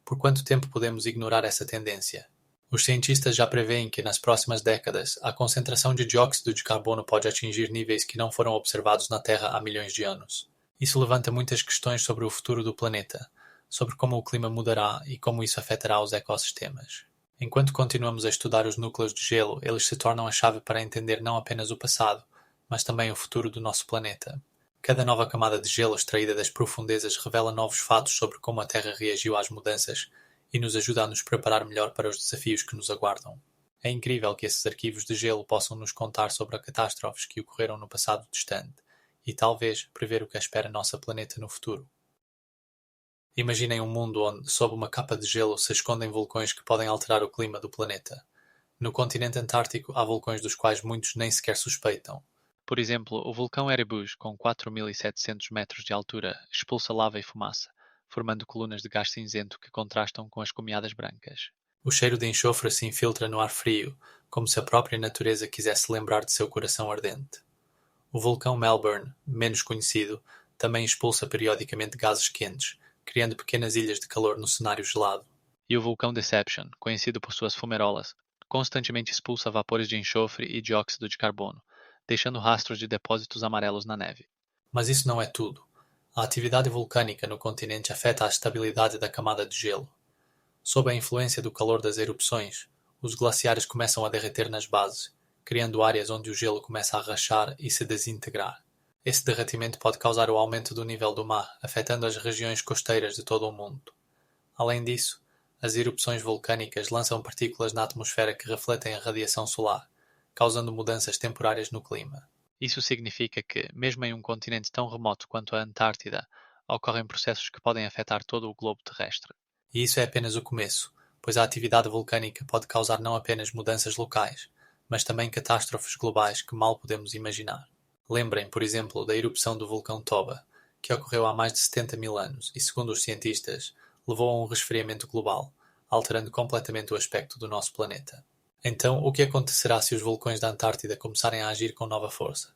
por quanto tempo podemos ignorar essa tendência? Os cientistas já preveem que nas próximas décadas a concentração de dióxido de carbono pode atingir níveis que não foram observados na Terra há milhões de anos. Isso levanta muitas questões sobre o futuro do planeta, sobre como o clima mudará e como isso afetará os ecossistemas. Enquanto continuamos a estudar os núcleos de gelo, eles se tornam a chave para entender não apenas o passado, mas também o futuro do nosso planeta. Cada nova camada de gelo extraída das profundezas revela novos fatos sobre como a Terra reagiu às mudanças e nos ajuda a nos preparar melhor para os desafios que nos aguardam. É incrível que esses arquivos de gelo possam nos contar sobre as catástrofes que ocorreram no passado distante e talvez prever o que espera nosso planeta no futuro. Imaginem um mundo onde, sob uma capa de gelo, se escondem vulcões que podem alterar o clima do planeta. No continente antártico há vulcões dos quais muitos nem sequer suspeitam. Por exemplo, o vulcão Erebus, com 4.700 metros de altura, expulsa lava e fumaça, formando colunas de gás cinzento que contrastam com as escumeadas brancas. O cheiro de enxofre se infiltra no ar frio, como se a própria natureza quisesse lembrar de seu coração ardente. O vulcão Melbourne, menos conhecido, também expulsa periodicamente gases quentes, criando pequenas ilhas de calor no cenário gelado. E o vulcão Deception, conhecido por suas fumarolas, constantemente expulsa vapores de enxofre e dióxido de carbono, deixando rastros de depósitos amarelos na neve. Mas isso não é tudo. A atividade vulcânica no continente afeta a estabilidade da camada de gelo. Sob a influência do calor das erupções, os glaciares começam a derreter nas bases, criando áreas onde o gelo começa a rachar e se desintegrar. Esse derretimento pode causar o aumento do nível do mar, afetando as regiões costeiras de todo o mundo. Além disso, as erupções vulcânicas lançam partículas na atmosfera que refletem a radiação solar, causando mudanças temporárias no clima. Isso significa que, mesmo em um continente tão remoto quanto a Antártida, ocorrem processos que podem afetar todo o globo terrestre. E isso é apenas o começo, pois a atividade vulcânica pode causar não apenas mudanças locais, mas também catástrofes globais que mal podemos imaginar. Lembrem, por exemplo, da erupção do vulcão Toba, que ocorreu há mais de 70.000 anos e, segundo os cientistas, levou a um resfriamento global, alterando completamente o aspecto do nosso planeta. Então, o que acontecerá se os vulcões da Antártida começarem a agir com nova força?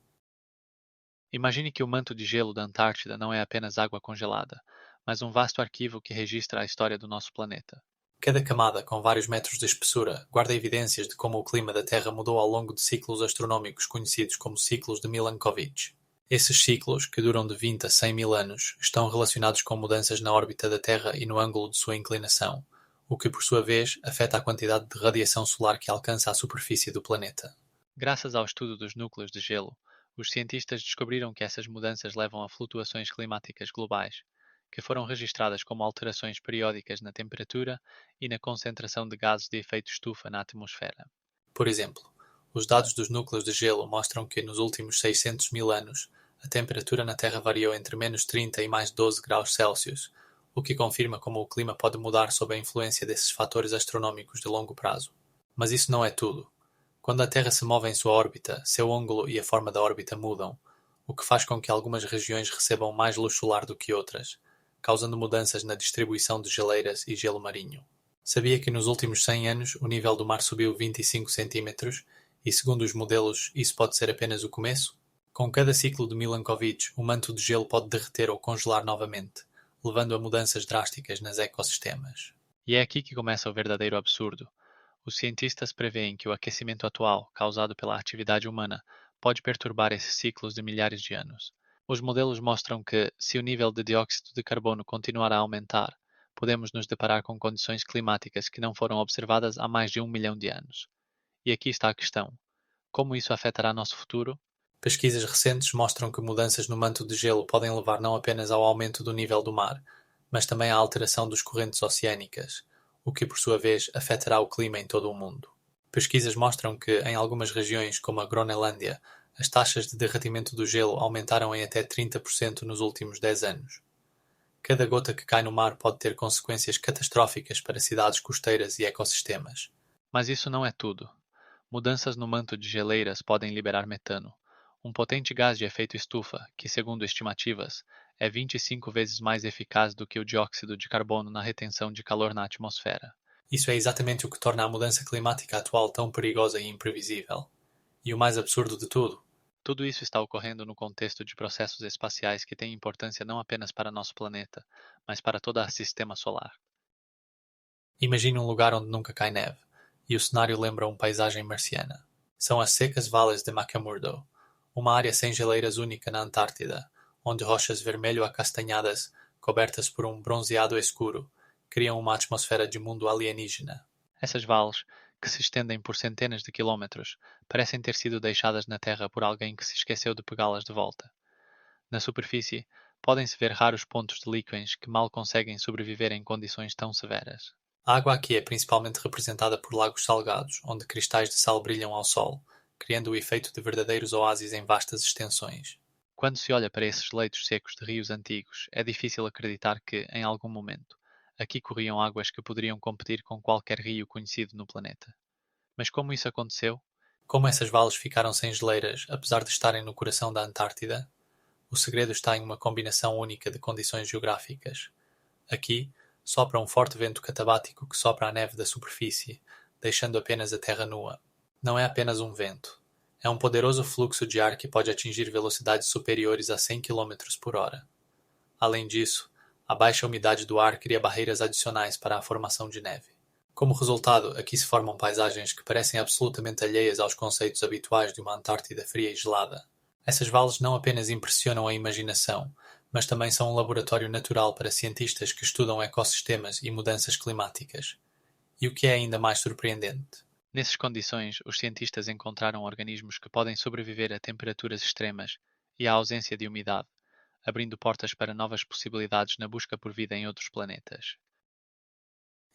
Imagine que o manto de gelo da Antártida não é apenas água congelada, mas um vasto arquivo que registra a história do nosso planeta. Cada camada, com vários metros de espessura, guarda evidências de como o clima da Terra mudou ao longo de ciclos astronómicos conhecidos como ciclos de Milankovitch. Esses ciclos, que duram de 20 a 100 mil anos, estão relacionados com mudanças na órbita da Terra e no ângulo de sua inclinação, o que por sua vez afeta a quantidade de radiação solar que alcança a superfície do planeta. Graças ao estudo dos núcleos de gelo, os cientistas descobriram que essas mudanças levam a flutuações climáticas globais, que foram registradas como alterações periódicas na temperatura e na concentração de gases de efeito estufa na atmosfera. Por exemplo, os dados dos núcleos de gelo mostram que nos últimos 600 mil anos, a temperatura na Terra variou entre menos 30 e mais 12 graus Celsius, o que confirma como o clima pode mudar sob a influência desses fatores astronómicos de longo prazo. Mas isso não é tudo. Quando a Terra se move em sua órbita, seu ângulo e a forma da órbita mudam, o que faz com que algumas regiões recebam mais luz solar do que outras, causando mudanças na distribuição de geleiras e gelo marinho. Sabia que nos últimos 100 anos o nível do mar subiu 25 centímetros e, segundo os modelos, isso pode ser apenas o começo? Com cada ciclo de Milankovitch, o manto de gelo pode derreter ou congelar novamente, levando a mudanças drásticas nos ecossistemas. E é aqui que começa o verdadeiro absurdo. Os cientistas preveem que o aquecimento atual, causado pela atividade humana, pode perturbar esses ciclos de milhares de anos. Os modelos mostram que, se o nível de dióxido de carbono continuar a aumentar, podemos nos deparar com condições climáticas que não foram observadas há mais de 1 milhão de anos. E aqui está a questão: como isso afetará nosso futuro? Pesquisas recentes mostram que mudanças no manto de gelo podem levar não apenas ao aumento do nível do mar, mas também à alteração dos correntes oceânicas, o que por sua vez afetará o clima em todo o mundo. Pesquisas mostram que, em algumas regiões, como a Groenlândia, as taxas de derretimento do gelo aumentaram em até 30% nos últimos 10 anos. Cada gota que cai no mar pode ter consequências catastróficas para cidades costeiras e ecossistemas. Mas isso não é tudo. Mudanças no manto de geleiras podem liberar metano, um potente gás de efeito estufa que, segundo estimativas, é 25 vezes mais eficaz do que o dióxido de carbono na retenção de calor na atmosfera. Isso é exatamente o que torna a mudança climática atual tão perigosa e imprevisível. E o mais absurdo de tudo, Tudo isso está ocorrendo no contexto de processos espaciais que têm importância não apenas para nosso planeta, mas para todo o sistema solar. imagine um lugar onde nunca cai neve, e o cenário lembra uma paisagem marciana. São as secas vales de McMurdo, uma área sem geleiras única na Antártida, onde rochas vermelho-acastanhadas, cobertas por um bronzeado escuro, criam uma atmosfera de mundo alienígena. Essas vales, que se estendem por centenas de quilómetros, parecem ter sido deixadas na Terra por alguém que se esqueceu de pegá-las de volta. Na superfície, podem-se ver raros pontos de líquens que mal conseguem sobreviver em condições tão severas. A água aqui é principalmente representada por lagos salgados, onde cristais de sal brilham ao sol, criando o efeito de verdadeiros oásis em vastas extensões. Quando se olha para esses leitos secos de rios antigos, é difícil acreditar que, em algum momento, aqui corriam águas que poderiam competir com qualquer rio conhecido no planeta. Mas como isso aconteceu? Como essas vales ficaram sem geleiras, apesar de estarem no coração da Antártida? O segredo está em uma combinação única de condições geográficas. Aqui, sopra um forte vento catabático que sopra a neve da superfície, deixando apenas a terra nua. Não é apenas um vento. É um poderoso fluxo de ar que pode atingir velocidades superiores a 100 km por hora. Além disso, a baixa umidade do ar cria barreiras adicionais para a formação de neve. Como resultado, aqui se formam paisagens que parecem absolutamente alheias aos conceitos habituais de uma Antártida fria e gelada. Essas vales não apenas impressionam a imaginação, mas também são um laboratório natural para cientistas que estudam ecossistemas e mudanças climáticas. E o que é ainda mais surpreendente? Nessas condições, os cientistas encontraram organismos que podem sobreviver a temperaturas extremas e à ausência de umidade, abrindo portas para novas possibilidades na busca por vida em outros planetas.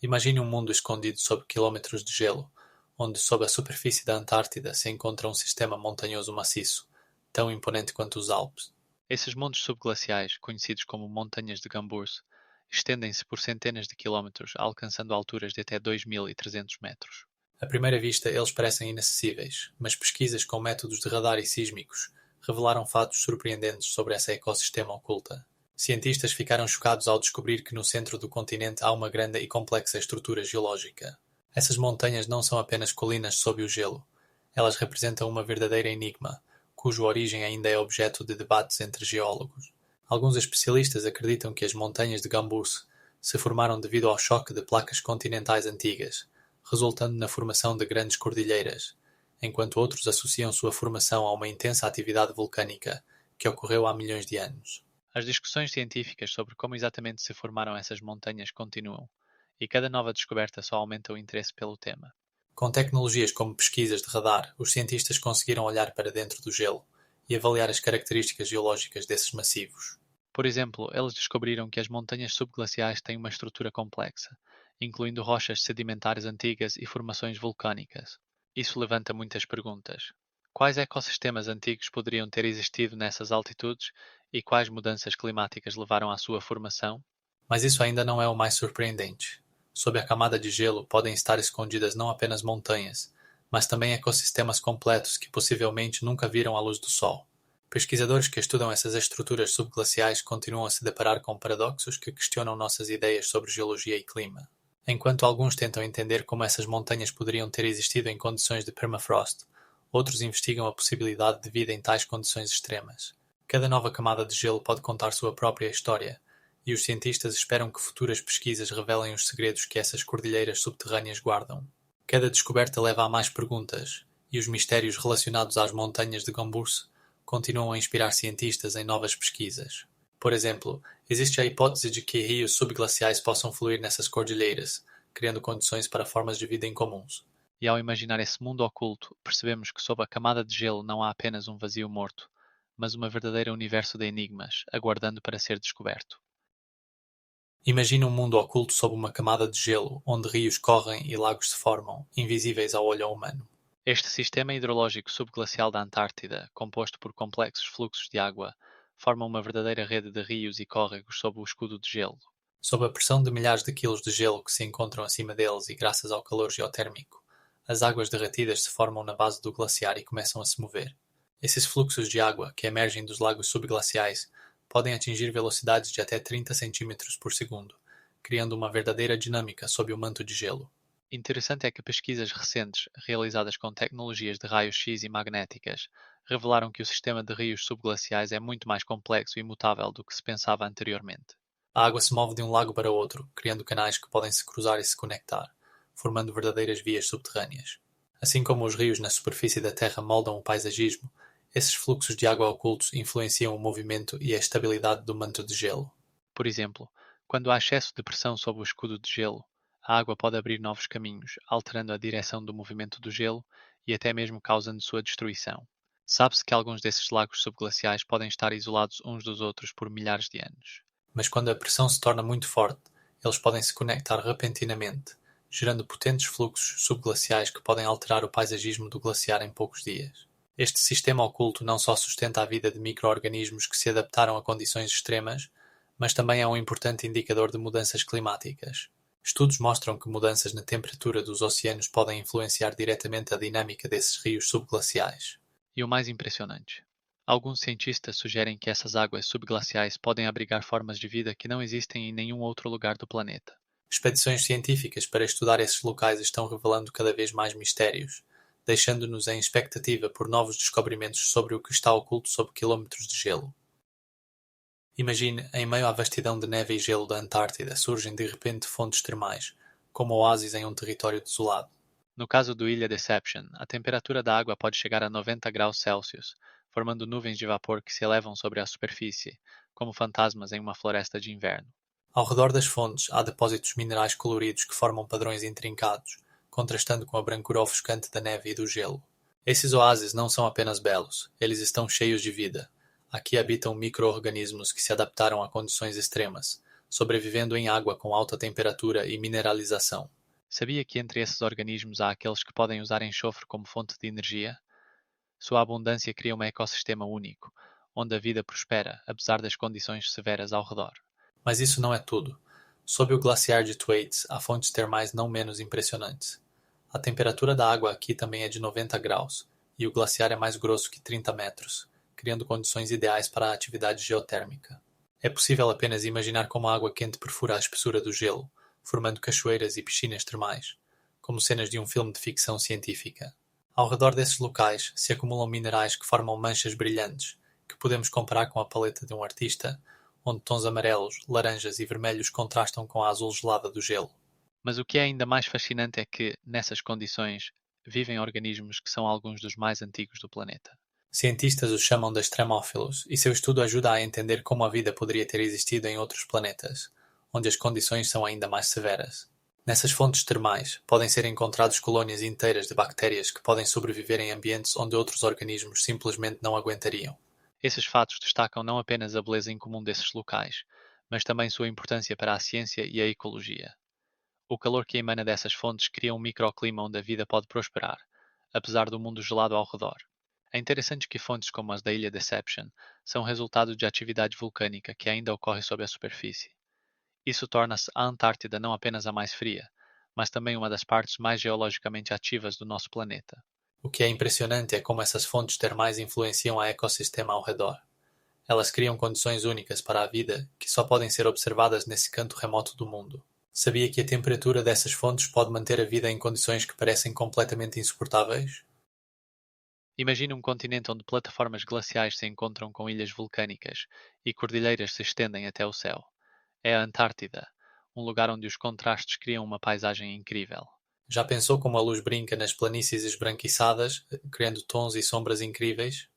Imagine um mundo escondido sob quilómetros de gelo, onde sob a superfície da Antártida se encontra um sistema montanhoso maciço, tão imponente quanto os Alpes. Esses montes subglaciais, conhecidos como montanhas de Gamburs, estendem-se por centenas de quilómetros, alcançando alturas de até 2.300 metros. À primeira vista, eles parecem inacessíveis, mas pesquisas com métodos de radar e sísmicos revelaram fatos surpreendentes sobre essa ecossistema oculta. Cientistas ficaram chocados ao descobrir que no centro do continente há uma grande e complexa estrutura geológica. Essas montanhas não são apenas colinas sob o gelo. Elas representam uma verdadeira enigma, cuja origem ainda é objeto de debates entre geólogos. Alguns especialistas acreditam que as montanhas de Gamburs se formaram devido ao choque de placas continentais antigas, resultando na formação de grandes cordilheiras, enquanto outros associam sua formação a uma intensa atividade vulcânica que ocorreu há milhões de anos. As discussões científicas sobre como exatamente se formaram essas montanhas continuam, e cada nova descoberta só aumenta o interesse pelo tema. Com tecnologias como pesquisas de radar, os cientistas conseguiram olhar para dentro do gelo e avaliar as características geológicas desses massivos. Por exemplo, eles descobriram que as montanhas subglaciais têm uma estrutura complexa, incluindo rochas sedimentares antigas e formações vulcânicas. Isso levanta muitas perguntas. Quais ecossistemas antigos poderiam ter existido nessas altitudes e quais mudanças climáticas levaram à sua formação? Mas isso ainda não é o mais surpreendente. Sob a camada de gelo podem estar escondidas não apenas montanhas, mas também ecossistemas completos que possivelmente nunca viram a luz do sol. Pesquisadores que estudam essas estruturas subglaciais continuam a se deparar com paradoxos que questionam nossas ideias sobre geologia e clima. Enquanto alguns tentam entender como essas montanhas poderiam ter existido em condições de permafrost, outros investigam a possibilidade de vida em tais condições extremas. Cada nova camada de gelo pode contar sua própria história, e os cientistas esperam que futuras pesquisas revelem os segredos que essas cordilheiras subterrâneas guardam. Cada descoberta leva a mais perguntas, e os mistérios relacionados às montanhas de Gomburse continuam a inspirar cientistas em novas pesquisas. Por exemplo, existe a hipótese de que rios subglaciais possam fluir nessas cordilheiras, criando condições para formas de vida incomuns. E ao imaginar esse mundo oculto, percebemos que sob a camada de gelo não há apenas um vazio morto, mas uma verdadeira universo de enigmas, aguardando para ser descoberto. Imagine um mundo oculto sob uma camada de gelo, onde rios correm e lagos se formam, invisíveis ao olho humano. Este sistema hidrológico subglacial da Antártida, composto por complexos fluxos de água, forma uma verdadeira rede de rios e córregos sob o escudo de gelo. Sob a pressão de milhares de quilos de gelo que se encontram acima deles e graças ao calor geotérmico, as águas derretidas se formam na base do glaciar e começam a se mover. Esses fluxos de água, que emergem dos lagos subglaciais, podem atingir velocidades de até 30 cm por segundo, criando uma verdadeira dinâmica sob o manto de gelo. Interessante é que pesquisas recentes, realizadas com tecnologias de raios-x e magnéticas, revelaram que o sistema de rios subglaciais é muito mais complexo e mutável do que se pensava anteriormente. A água se move de um lago para outro, criando canais que podem se cruzar e se conectar, formando verdadeiras vias subterrâneas. Assim como os rios na superfície da Terra moldam o paisagismo, esses fluxos de água ocultos influenciam o movimento e a estabilidade do manto de gelo. Por exemplo, quando há excesso de pressão sob o escudo de gelo, a água pode abrir novos caminhos, alterando a direção do movimento do gelo e até mesmo causando sua destruição. Sabe-se que alguns desses lagos subglaciais podem estar isolados uns dos outros por milhares de anos. Mas quando a pressão se torna muito forte, eles podem se conectar repentinamente, gerando potentes fluxos subglaciais que podem alterar o paisagismo do glaciar em poucos dias. Este sistema oculto não só sustenta a vida de micro-organismos que se adaptaram a condições extremas, mas também é um importante indicador de mudanças climáticas. Estudos mostram que mudanças na temperatura dos oceanos podem influenciar diretamente a dinâmica desses rios subglaciais. E o mais impressionante: alguns cientistas sugerem que essas águas subglaciais podem abrigar formas de vida que não existem em nenhum outro lugar do planeta. Expedições científicas para estudar esses locais estão revelando cada vez mais mistérios, deixando-nos em expectativa por novos descobrimentos sobre o que está oculto sob quilómetros de gelo. Imagine, em meio à vastidão de neve e gelo da Antártida, surgem de repente fontes termais, como oásis em um território desolado. No caso do Ilha Deception, a temperatura da água pode chegar a 90 graus Celsius, formando nuvens de vapor que se elevam sobre a superfície, como fantasmas em uma floresta de inverno. Ao redor das fontes há depósitos minerais coloridos que formam padrões intrincados, contrastando com a brancura ofuscante da neve e do gelo. Esses oásis não são apenas belos, eles estão cheios de vida. Aqui habitam micro-organismos que se adaptaram a condições extremas, sobrevivendo em água com alta temperatura e mineralização. Sabia que entre esses organismos há aqueles que podem usar enxofre como fonte de energia? Sua abundância cria um ecossistema único, onde a vida prospera, apesar das condições severas ao redor. Mas isso não é tudo. Sob o glaciar de Thwaites há fontes termais não menos impressionantes. A temperatura da água aqui também é de 90 graus, e o glaciar é mais grosso que 30 metros, criando condições ideais para a atividade geotérmica. É possível apenas imaginar como a água quente perfura a espessura do gelo, formando cachoeiras e piscinas termais, como cenas de um filme de ficção científica. Ao redor desses locais se acumulam minerais que formam manchas brilhantes, que podemos comparar com a paleta de um artista, onde tons amarelos, laranjas e vermelhos contrastam com a azul gelada do gelo. Mas o que é ainda mais fascinante é que, nessas condições, vivem organismos que são alguns dos mais antigos do planeta. Cientistas os chamam de extremófilos, e seu estudo ajuda a entender como a vida poderia ter existido em outros planetas, onde as condições são ainda mais severas. Nessas fontes termais, podem ser encontradas colônias inteiras de bactérias que podem sobreviver em ambientes onde outros organismos simplesmente não aguentariam. Esses fatos destacam não apenas a beleza incomum desses locais, mas também sua importância para a ciência e a ecologia. O calor que emana dessas fontes cria um microclima onde a vida pode prosperar, apesar do mundo gelado ao redor. É interessante que fontes como as da Ilha Deception são resultado de atividade vulcânica que ainda ocorre sob a superfície. Isso torna-se a Antártida não apenas a mais fria, mas também uma das partes mais geologicamente ativas do nosso planeta. O que é impressionante é como essas fontes termais influenciam o ecossistema ao redor. Elas criam condições únicas para a vida que só podem ser observadas nesse canto remoto do mundo. Sabia que a temperatura dessas fontes pode manter a vida em condições que parecem completamente insuportáveis? Imagine um continente onde plataformas glaciais se encontram com ilhas vulcânicas e cordilheiras se estendem até o céu. É a Antártida, um lugar onde os contrastes criam uma paisagem incrível. Já pensou como a luz brinca nas planícies esbranquiçadas, criando tons e sombras incríveis?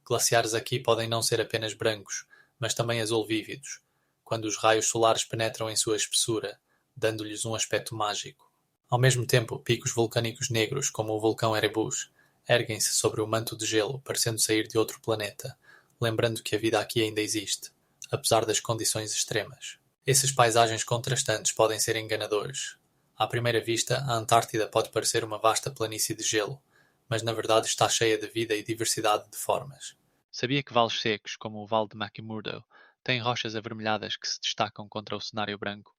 Glaciares aqui podem não ser apenas brancos, mas também azul vívidos, quando os raios solares penetram em sua espessura, dando-lhes um aspecto mágico. Ao mesmo tempo, picos vulcânicos negros, como o vulcão Erebus, erguem-se sobre o manto de gelo, parecendo sair de outro planeta, lembrando que a vida aqui ainda existe, apesar das condições extremas. Essas paisagens contrastantes podem ser enganadores. À primeira vista, a Antártida pode parecer uma vasta planície de gelo, mas na verdade está cheia de vida e diversidade de formas. Sabia que vales secos, como o Vale de McMurdo, têm rochas avermelhadas que se destacam contra o cenário branco,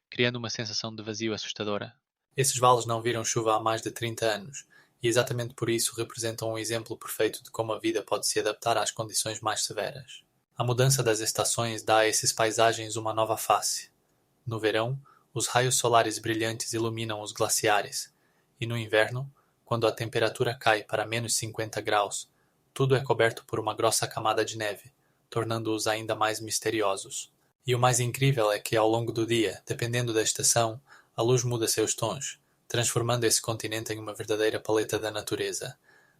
criando uma sensação de vazio assustadora? Esses vales não viram chuva há mais de 30 anos, e exatamente por isso representam um exemplo perfeito de como a vida pode se adaptar às condições mais severas. A mudança das estações dá a esses paisagens uma nova face. No verão, os raios solares brilhantes iluminam os glaciares, e no inverno, quando a temperatura cai para menos 50 graus, tudo é coberto por uma grossa camada de neve, tornando-os ainda mais misteriosos. E o mais incrível é que, ao longo do dia, dependendo da estação, a luz muda seus tons, transformando esse continente em uma verdadeira paleta da natureza,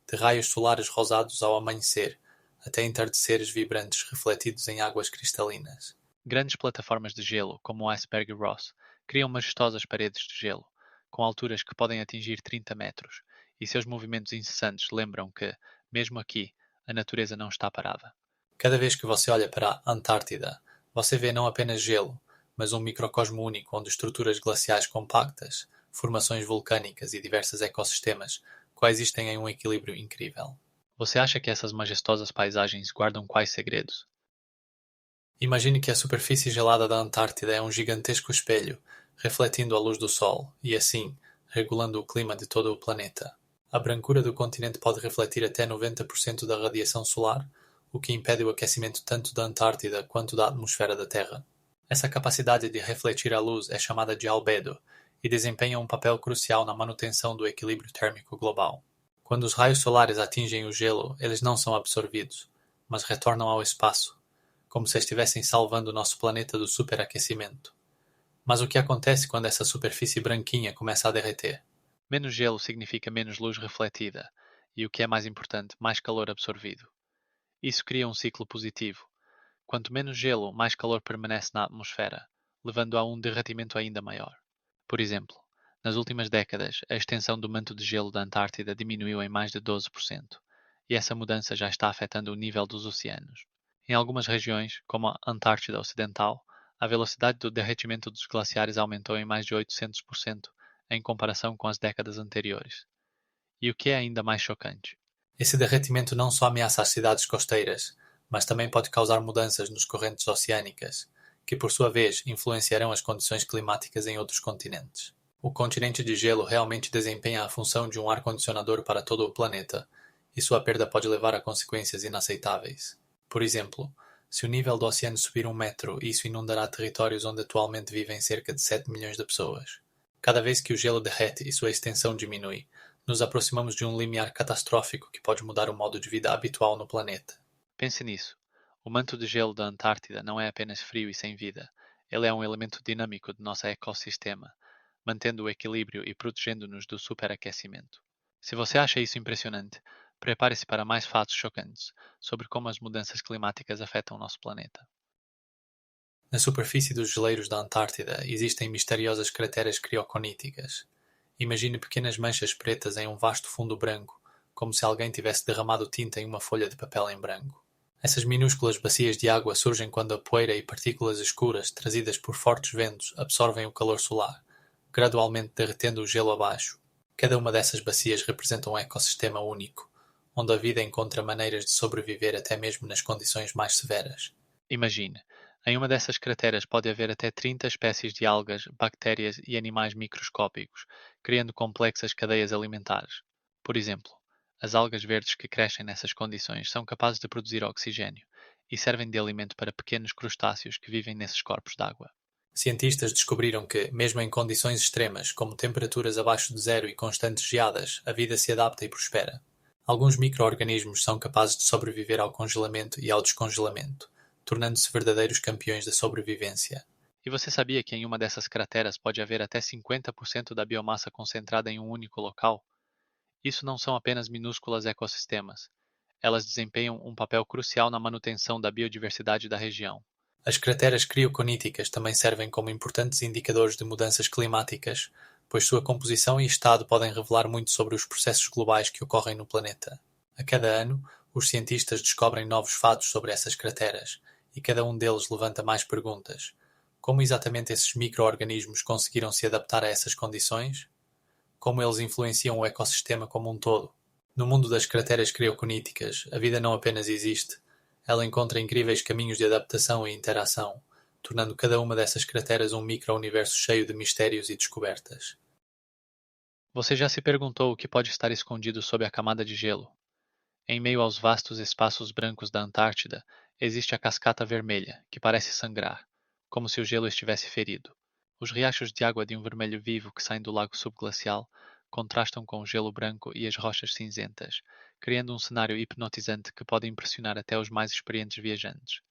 de raios solares rosados ao amanhecer, até entardeceres vibrantes refletidos em águas cristalinas. Grandes plataformas de gelo, como o Iceberg Ross, criam majestosas paredes de gelo, com alturas que podem atingir 30 metros, e seus movimentos incessantes lembram que, mesmo aqui, a natureza não está parada. Cada vez que você olha para a Antártida, você vê não apenas gelo, mas um microcosmo único onde estruturas glaciais compactas, formações vulcânicas e diversos ecossistemas coexistem em um equilíbrio incrível. Você acha que essas majestosas paisagens guardam quais segredos? Imagine que a superfície gelada da Antártida é um gigantesco espelho, refletindo a luz do Sol e, assim, regulando o clima de todo o planeta. A brancura do continente pode refletir até 90% da radiação solar, o que impede o aquecimento tanto da Antártida quanto da atmosfera da Terra. Essa capacidade de refletir a luz é chamada de albedo e desempenha um papel crucial na manutenção do equilíbrio térmico global. Quando os raios solares atingem o gelo, eles não são absorvidos, mas retornam ao espaço, como se estivessem salvando o nosso planeta do superaquecimento. Mas o que acontece quando essa superfície branquinha começa a derreter? Menos gelo significa menos luz refletida e, o que é mais importante, mais calor absorvido. Isso cria um ciclo positivo. Quanto menos gelo, mais calor permanece na atmosfera, levando a um derretimento ainda maior. Por exemplo, nas últimas décadas, a extensão do manto de gelo da Antártida diminuiu em mais de 12%, e essa mudança já está afetando o nível dos oceanos. Em algumas regiões, como a Antártida Ocidental, a velocidade do derretimento dos glaciares aumentou em mais de 800% em comparação com as décadas anteriores. E o que é ainda mais chocante? Esse derretimento não só ameaça as cidades costeiras, mas também pode causar mudanças nas correntes oceânicas, que por sua vez influenciarão as condições climáticas em outros continentes. O continente de gelo realmente desempenha a função de um ar-condicionador para todo o planeta, e sua perda pode levar a consequências inaceitáveis. Por exemplo, se o nível do oceano subir 1 metro, isso inundará territórios onde atualmente vivem cerca de 7 milhões de pessoas. Cada vez que o gelo derrete e sua extensão diminui, nos aproximamos de um limiar catastrófico que pode mudar o modo de vida habitual no planeta. Pense nisso. O manto de gelo da Antártida não é apenas frio e sem vida. Ele é um elemento dinâmico do nosso ecossistema, mantendo o equilíbrio e protegendo-nos do superaquecimento. Se você acha isso impressionante, prepare-se para mais fatos chocantes sobre como as mudanças climáticas afetam o nosso planeta. Na superfície dos geleiros da Antártida existem misteriosas crateras crioconíticas. Imagine pequenas manchas pretas em um vasto fundo branco, como se alguém tivesse derramado tinta em uma folha de papel em branco. Essas minúsculas bacias de água surgem quando a poeira e partículas escuras, trazidas por fortes ventos, absorvem o calor solar, gradualmente derretendo o gelo abaixo. Cada uma dessas bacias representa um ecossistema único, onde a vida encontra maneiras de sobreviver até mesmo nas condições mais severas. Imagine, em uma dessas crateras pode haver até 30 espécies de algas, bactérias e animais microscópicos, criando complexas cadeias alimentares. Por exemplo, as algas verdes que crescem nessas condições são capazes de produzir oxigênio e servem de alimento para pequenos crustáceos que vivem nesses corpos d'água. Cientistas descobriram que, mesmo em condições extremas, como temperaturas abaixo de zero e constantes geadas, a vida se adapta e prospera. Alguns micro-organismos são capazes de sobreviver ao congelamento e ao descongelamento, tornando-se verdadeiros campeões da sobrevivência. E você sabia que em uma dessas crateras pode haver até 50% da biomassa concentrada em um único local? Isso não são apenas minúsculas ecossistemas. Elas desempenham um papel crucial na manutenção da biodiversidade da região. As crateras crioconíticas também servem como importantes indicadores de mudanças climáticas, pois sua composição e estado podem revelar muito sobre os processos globais que ocorrem no planeta. A cada ano, os cientistas descobrem novos fatos sobre essas crateras, e cada um deles levanta mais perguntas. Como exatamente esses micro-organismos conseguiram se adaptar a essas condições? Como eles influenciam o ecossistema como um todo? No mundo das crateras crioconíticas, a vida não apenas existe, ela encontra incríveis caminhos de adaptação e interação, tornando cada uma dessas crateras um micro-universo cheio de mistérios e descobertas. Você já se perguntou o que pode estar escondido sob a camada de gelo? Em meio aos vastos espaços brancos da Antártida, existe a cascata vermelha, que parece sangrar, como se o gelo estivesse ferido. Os riachos de água de um vermelho vivo que saem do lago subglacial contrastam com o gelo branco e as rochas cinzentas, criando um cenário hipnotizante que pode impressionar até os mais experientes viajantes.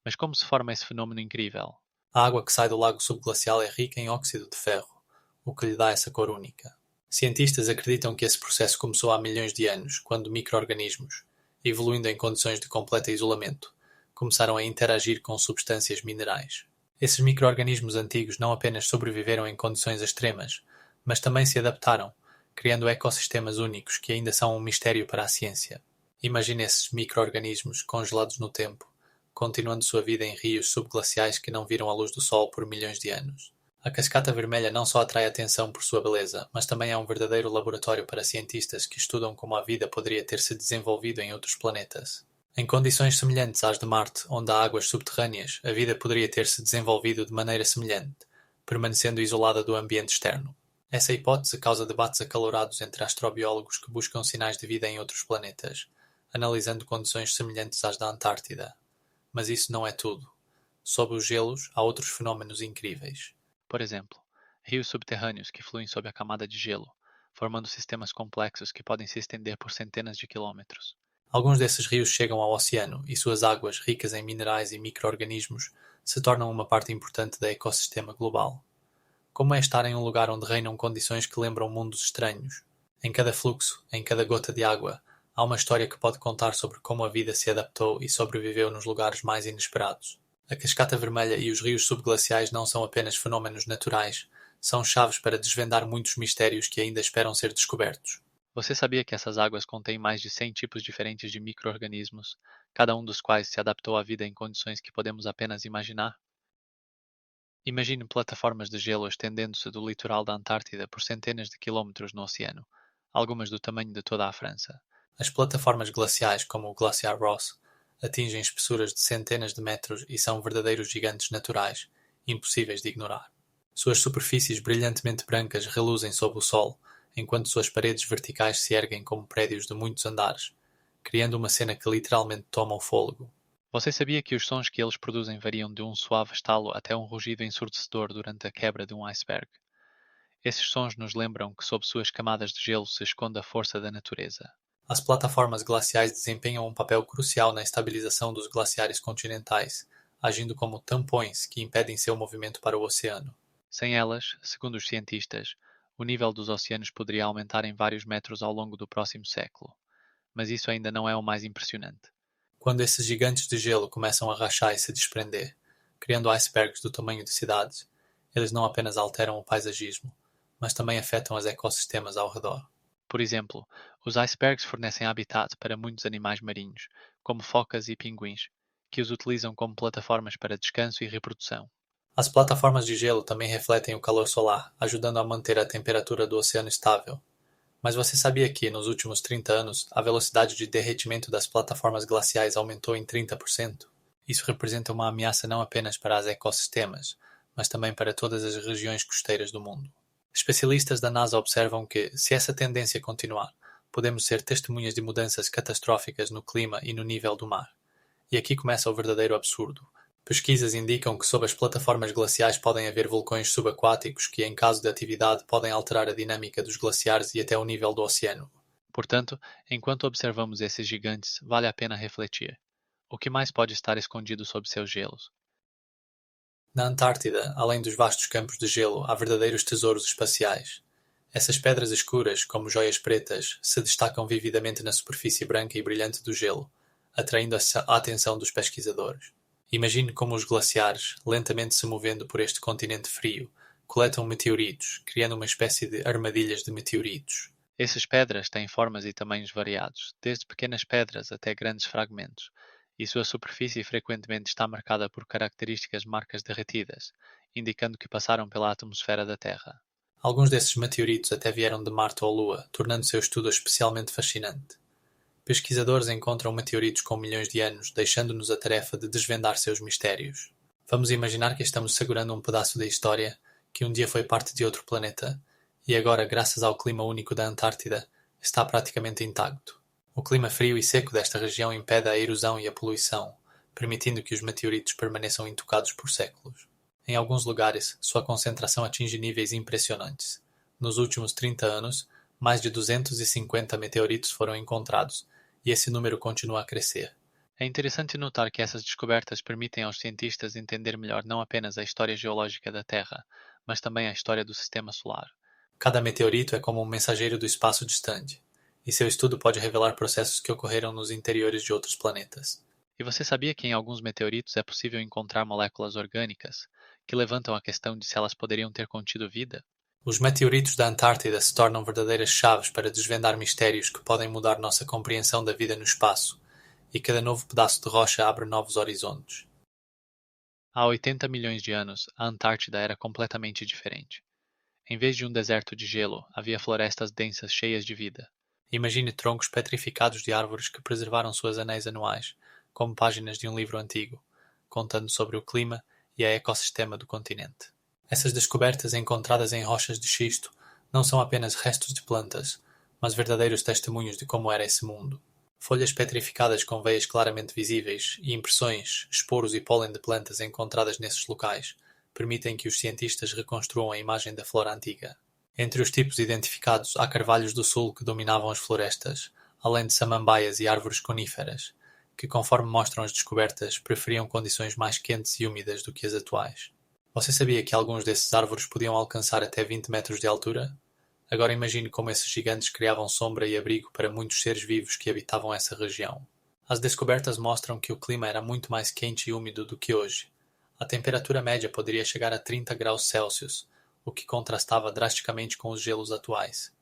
Mas como se forma esse fenômeno incrível? A água que sai do lago subglacial é rica em óxido de ferro, o que lhe dá essa cor única. Cientistas acreditam que esse processo começou há milhões de anos, quando micro-organismos, evoluindo em condições de completo isolamento, começaram a interagir com substâncias minerais. Esses micro-organismos antigos não apenas sobreviveram em condições extremas, mas também se adaptaram, criando ecossistemas únicos que ainda são um mistério para a ciência. Imagine esses micro-organismos congelados no tempo, continuando sua vida em rios subglaciais que não viram a luz do sol por milhões de anos. A cascata vermelha não só atrai atenção por sua beleza, mas também é um verdadeiro laboratório para cientistas que estudam como a vida poderia ter se desenvolvido em outros planetas. Em condições semelhantes às de Marte, onde há águas subterrâneas, a vida poderia ter se desenvolvido de maneira semelhante, permanecendo isolada do ambiente externo. Essa hipótese causa debates acalorados entre astrobiólogos que buscam sinais de vida em outros planetas, analisando condições semelhantes às da Antártida. Mas isso não é tudo. Sob os gelos, há outros fenómenos incríveis. Por exemplo, rios subterrâneos que fluem sob a camada de gelo, formando sistemas complexos que podem se estender por centenas de quilômetros. Alguns desses rios chegam ao oceano e suas águas, ricas em minerais e micro-organismos, se tornam uma parte importante do ecossistema global. Como é estar em um lugar onde reinam condições que lembram mundos estranhos? Em cada fluxo, em cada gota de água, há uma história que pode contar sobre como a vida se adaptou e sobreviveu nos lugares mais inesperados. A cascata vermelha e os rios subglaciais não são apenas fenômenos naturais, são chaves para desvendar muitos mistérios que ainda esperam ser descobertos. Você sabia que essas águas contêm mais de 100 tipos diferentes de micro-organismos, cada um dos quais se adaptou à vida em condições que podemos apenas imaginar? Imagine plataformas de gelo estendendo-se do litoral da Antártida por centenas de quilômetros no oceano, algumas do tamanho de toda a França. As plataformas glaciais, como o Glaciar Ross, atingem espessuras de centenas de metros e são verdadeiros gigantes naturais, impossíveis de ignorar. Suas superfícies brilhantemente brancas reluzem sob o sol, enquanto suas paredes verticais se erguem como prédios de muitos andares, criando uma cena que literalmente toma o fôlego. Você sabia que os sons que eles produzem variam de um suave estalo até um rugido ensurdecedor durante a quebra de um iceberg? Esses sons nos lembram que sob suas camadas de gelo se esconde a força da natureza. As plataformas glaciais desempenham um papel crucial na estabilização dos glaciares continentais, agindo como tampões que impedem seu movimento para o oceano. Sem elas, segundo os cientistas, o nível dos oceanos poderia aumentar em vários metros ao longo do próximo século. Mas isso ainda não é o mais impressionante. Quando esses gigantes de gelo começam a rachar e se desprender, criando icebergs do tamanho de cidades, eles não apenas alteram o paisagismo, mas também afetam os ecossistemas ao redor. Por exemplo, os icebergs fornecem habitat para muitos animais marinhos, como focas e pinguins, que os utilizam como plataformas para descanso e reprodução. As plataformas de gelo também refletem o calor solar, ajudando a manter a temperatura do oceano estável. Mas você sabia que, nos últimos 30 anos, a velocidade de derretimento das plataformas glaciais aumentou em 30%? Isso representa uma ameaça não apenas para os ecossistemas, mas também para todas as regiões costeiras do mundo. Especialistas da NASA observam que, se essa tendência continuar, podemos ser testemunhas de mudanças catastróficas no clima e no nível do mar. E aqui começa o verdadeiro absurdo. Pesquisas indicam que sob as plataformas glaciais podem haver vulcões subaquáticos que, em caso de atividade, podem alterar a dinâmica dos glaciares e até o nível do oceano. Portanto, enquanto observamos esses gigantes, vale a pena refletir. O que mais pode estar escondido sob seus gelos? Na Antártida, além dos vastos campos de gelo, há verdadeiros tesouros espaciais. Essas pedras escuras, como joias pretas, se destacam vividamente na superfície branca e brilhante do gelo, atraindo a atenção dos pesquisadores. Imagine como os glaciares, lentamente se movendo por este continente frio, coletam meteoritos, criando uma espécie de armadilhas de meteoritos. Essas pedras têm formas e tamanhos variados, desde pequenas pedras até grandes fragmentos, e sua superfície frequentemente está marcada por características marcas derretidas, indicando que passaram pela atmosfera da Terra. Alguns desses meteoritos até vieram de Marte ou Lua, tornando seu estudo especialmente fascinante. Pesquisadores encontram meteoritos com milhões de anos, deixando-nos a tarefa de desvendar seus mistérios. Vamos imaginar que estamos segurando um pedaço da história que um dia foi parte de outro planeta e agora, graças ao clima único da Antártida, está praticamente intacto. O clima frio e seco desta região impede a erosão e a poluição, permitindo que os meteoritos permaneçam intocados por séculos. Em alguns lugares, sua concentração atinge níveis impressionantes. Nos últimos 30 anos, mais de 250 meteoritos foram encontrados, e esse número continua a crescer. É interessante notar que essas descobertas permitem aos cientistas entender melhor não apenas a história geológica da Terra, mas também a história do Sistema Solar. Cada meteorito é como um mensageiro do espaço distante, e seu estudo pode revelar processos que ocorreram nos interiores de outros planetas. E você sabia que em alguns meteoritos é possível encontrar moléculas orgânicas, que levantam a questão de se elas poderiam ter contido vida? Os meteoritos da Antártida se tornam verdadeiras chaves para desvendar mistérios que podem mudar nossa compreensão da vida no espaço, e cada novo pedaço de rocha abre novos horizontes. Há 80 milhões de anos, a Antártida era completamente diferente. Em vez de um deserto de gelo, havia florestas densas cheias de vida. Imagine troncos petrificados de árvores que preservaram suas anéis anuais, como páginas de um livro antigo, contando sobre o clima e a ecossistema do continente. Essas descobertas encontradas em rochas de xisto não são apenas restos de plantas, mas verdadeiros testemunhos de como era esse mundo. Folhas petrificadas com veias claramente visíveis e impressões, esporos e pólen de plantas encontradas nesses locais permitem que os cientistas reconstruam a imagem da flora antiga. Entre os tipos identificados há carvalhos do sul que dominavam as florestas, além de samambaias e árvores coníferas, que, conforme mostram as descobertas, preferiam condições mais quentes e úmidas do que as atuais. Você sabia que alguns desses árvores podiam alcançar até 20 metros de altura? Agora imagine como esses gigantes criavam sombra e abrigo para muitos seres vivos que habitavam essa região. As descobertas mostram que o clima era muito mais quente e úmido do que hoje. A temperatura média poderia chegar a 30 graus Celsius, o que contrastava drasticamente com os gelos atuais.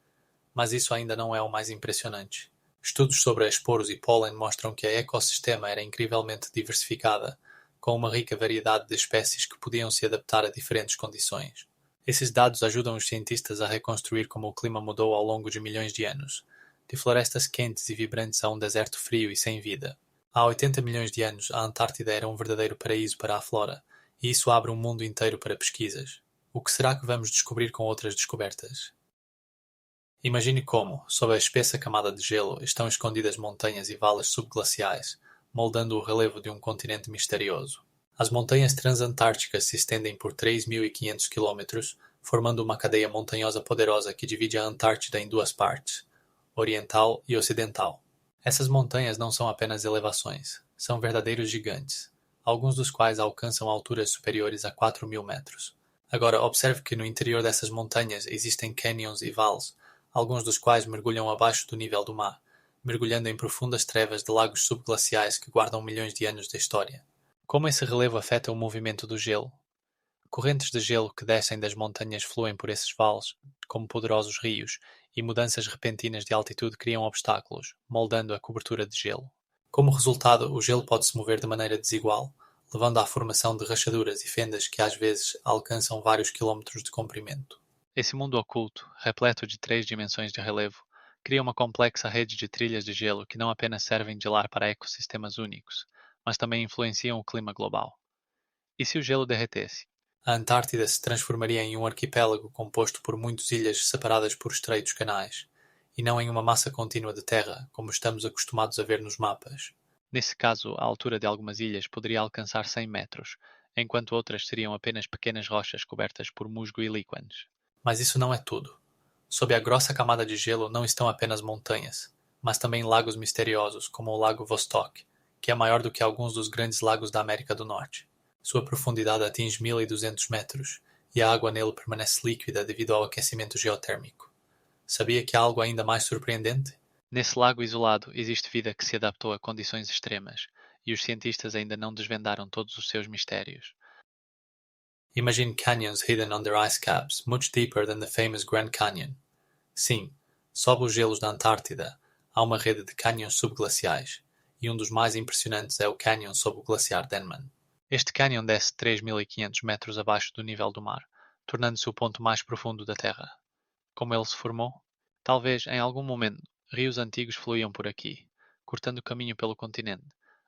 Mas isso ainda não é o mais impressionante. Estudos sobre esporos e pólen mostram que a ecossistema era incrivelmente diversificada, com uma rica variedade de espécies que podiam se adaptar a diferentes condições. Esses dados ajudam os cientistas a reconstruir como o clima mudou ao longo de milhões de anos, de florestas quentes e vibrantes a um deserto frio e sem vida. Há 80 milhões de anos, a Antártida era um verdadeiro paraíso para a flora, e isso abre um mundo inteiro para pesquisas. O que será que vamos descobrir com outras descobertas? Imagine como, sob a espessa camada de gelo, estão escondidas montanhas e valas subglaciais, moldando o relevo de um continente misterioso. As montanhas transantárticas se estendem por 3.500 km, formando uma cadeia montanhosa poderosa que divide a Antártida em duas partes, oriental e ocidental. Essas montanhas não são apenas elevações, são verdadeiros gigantes, alguns dos quais alcançam alturas superiores a 4.000 metros. Agora, observe que no interior dessas montanhas existem canyons e vales, alguns dos quais mergulham abaixo do nível do mar, mergulhando em profundas trevas de lagos subglaciais que guardam milhões de anos de história. Como esse relevo afeta o movimento do gelo? Correntes de gelo que descem das montanhas fluem por esses vales, como poderosos rios, e mudanças repentinas de altitude criam obstáculos, moldando a cobertura de gelo. Como resultado, o gelo pode se mover de maneira desigual, levando à formação de rachaduras e fendas que às vezes alcançam vários quilómetros de comprimento. Esse mundo oculto, repleto de 3 dimensões de relevo, cria uma complexa rede de trilhas de gelo que não apenas servem de lar para ecossistemas únicos, mas também influenciam o clima global. E se o gelo derretesse? A Antártida se transformaria em um arquipélago composto por muitas ilhas separadas por estreitos canais, e não em uma massa contínua de terra, como estamos acostumados a ver nos mapas. Nesse caso, a altura de algumas ilhas poderia alcançar 100 metros, enquanto outras seriam apenas pequenas rochas cobertas por musgo e líquenes. Mas isso não é tudo. Sob a grossa camada de gelo não estão apenas montanhas, mas também lagos misteriosos, como o Lago Vostok, que é maior do que alguns dos grandes lagos da América do Norte. Sua profundidade atinge 1.200 metros, e a água nele permanece líquida devido ao aquecimento geotérmico. Sabia que há algo ainda mais surpreendente? Nesse lago isolado existe vida que se adaptou a condições extremas, e os cientistas ainda não desvendaram todos os seus mistérios. Imagine canyons hidden under ice caps, much deeper than the famous Grand Canyon. Sim, sob os gelos da Antártida, há uma rede de canyons subglaciais, e um dos mais impressionantes é o canyon sob o glaciar Denman. Este cânion desce 3.500 metros abaixo do nível do mar, tornando-se o ponto mais profundo da Terra. Como ele se formou? Talvez, em algum momento, rios antigos fluíam por aqui, cortando caminho pelo continente,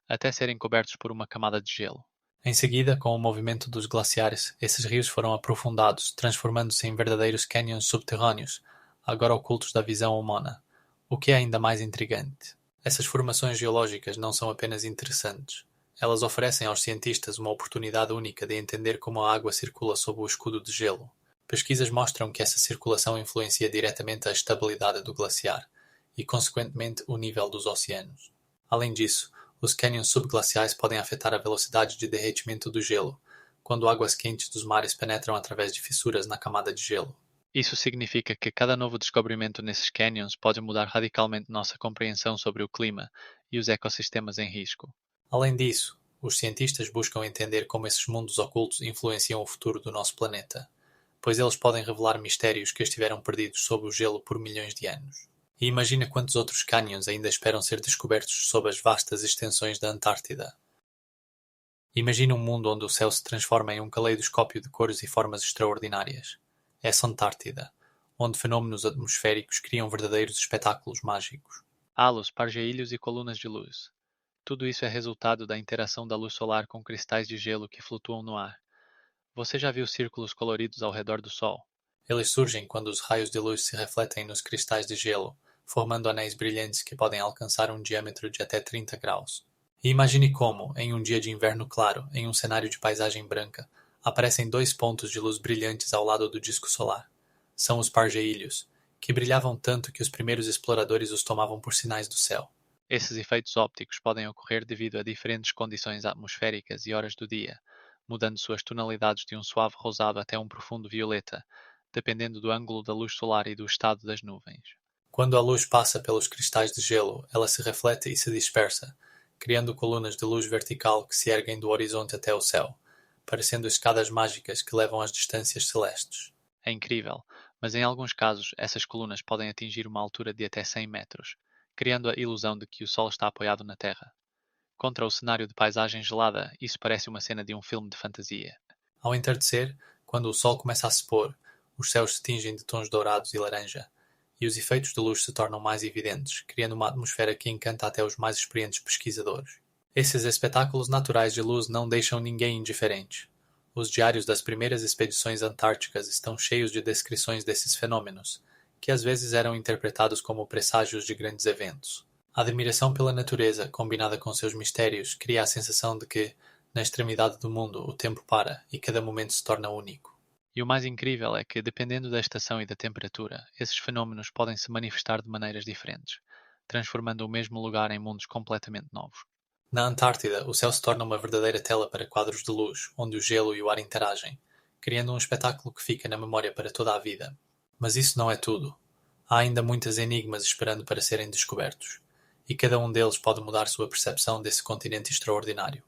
até serem cobertos por uma camada de gelo. Em seguida, com o movimento dos glaciares, esses rios foram aprofundados, transformando-se em verdadeiros canyons subterrâneos, agora ocultos da visão humana, o que é ainda mais intrigante. Essas formações geológicas não são apenas interessantes. Elas oferecem aos cientistas uma oportunidade única de entender como a água circula sob o escudo de gelo. Pesquisas mostram que essa circulação influencia diretamente a estabilidade do glaciar e, consequentemente, o nível dos oceanos. Além disso, os cânions subglaciais podem afetar a velocidade de derretimento do gelo, quando águas quentes dos mares penetram através de fissuras na camada de gelo. Isso significa que cada novo descobrimento nesses canyons pode mudar radicalmente nossa compreensão sobre o clima e os ecossistemas em risco. Além disso, os cientistas buscam entender como esses mundos ocultos influenciam o futuro do nosso planeta, pois eles podem revelar mistérios que estiveram perdidos sob o gelo por milhões de anos. E imagina quantos outros cânions ainda esperam ser descobertos sob as vastas extensões da Antártida. Imagina um mundo onde o céu se transforma em um caleidoscópio de cores e formas extraordinárias. Essa Antártida, onde fenômenos atmosféricos criam verdadeiros espetáculos mágicos. Halos, pargeilhos e colunas de luz. Tudo isso é resultado da interação da luz solar com cristais de gelo que flutuam no ar. Você já viu círculos coloridos ao redor do Sol? Eles surgem quando os raios de luz se refletem nos cristais de gelo, formando anéis brilhantes que podem alcançar um diâmetro de até 30 graus. E imagine como, em um dia de inverno claro, em um cenário de paisagem branca, aparecem dois pontos de luz brilhantes ao lado do disco solar. São os pargeilhos, que brilhavam tanto que os primeiros exploradores os tomavam por sinais do céu. Esses efeitos ópticos podem ocorrer devido a diferentes condições atmosféricas e horas do dia, mudando suas tonalidades de um suave rosado até um profundo violeta, dependendo do ângulo da luz solar e do estado das nuvens. Quando a luz passa pelos cristais de gelo, ela se reflete e se dispersa, criando colunas de luz vertical que se erguem do horizonte até o céu, parecendo escadas mágicas que levam às distâncias celestes. É incrível, mas em alguns casos essas colunas podem atingir uma altura de até 100 metros, criando a ilusão de que o Sol está apoiado na Terra. Contra o cenário de paisagem gelada, isso parece uma cena de um filme de fantasia. Ao entardecer, quando o sol começa a se pôr, os céus se tingem de tons dourados e laranja, e os efeitos de luz se tornam mais evidentes, criando uma atmosfera que encanta até os mais experientes pesquisadores. Esses espetáculos naturais de luz não deixam ninguém indiferente. Os diários das primeiras expedições antárticas estão cheios de descrições desses fenômenos, que às vezes eram interpretados como presságios de grandes eventos. A admiração pela natureza, combinada com seus mistérios, cria a sensação de que, na extremidade do mundo, o tempo para e cada momento se torna único. E o mais incrível é que, dependendo da estação e da temperatura, esses fenômenos podem se manifestar de maneiras diferentes, transformando o mesmo lugar em mundos completamente novos. Na Antártida, o céu se torna uma verdadeira tela para quadros de luz, onde o gelo e o ar interagem, criando um espetáculo que fica na memória para toda a vida. Mas isso não é tudo. Há ainda muitos enigmas esperando para serem descobertos, e cada um deles pode mudar sua percepção desse continente extraordinário.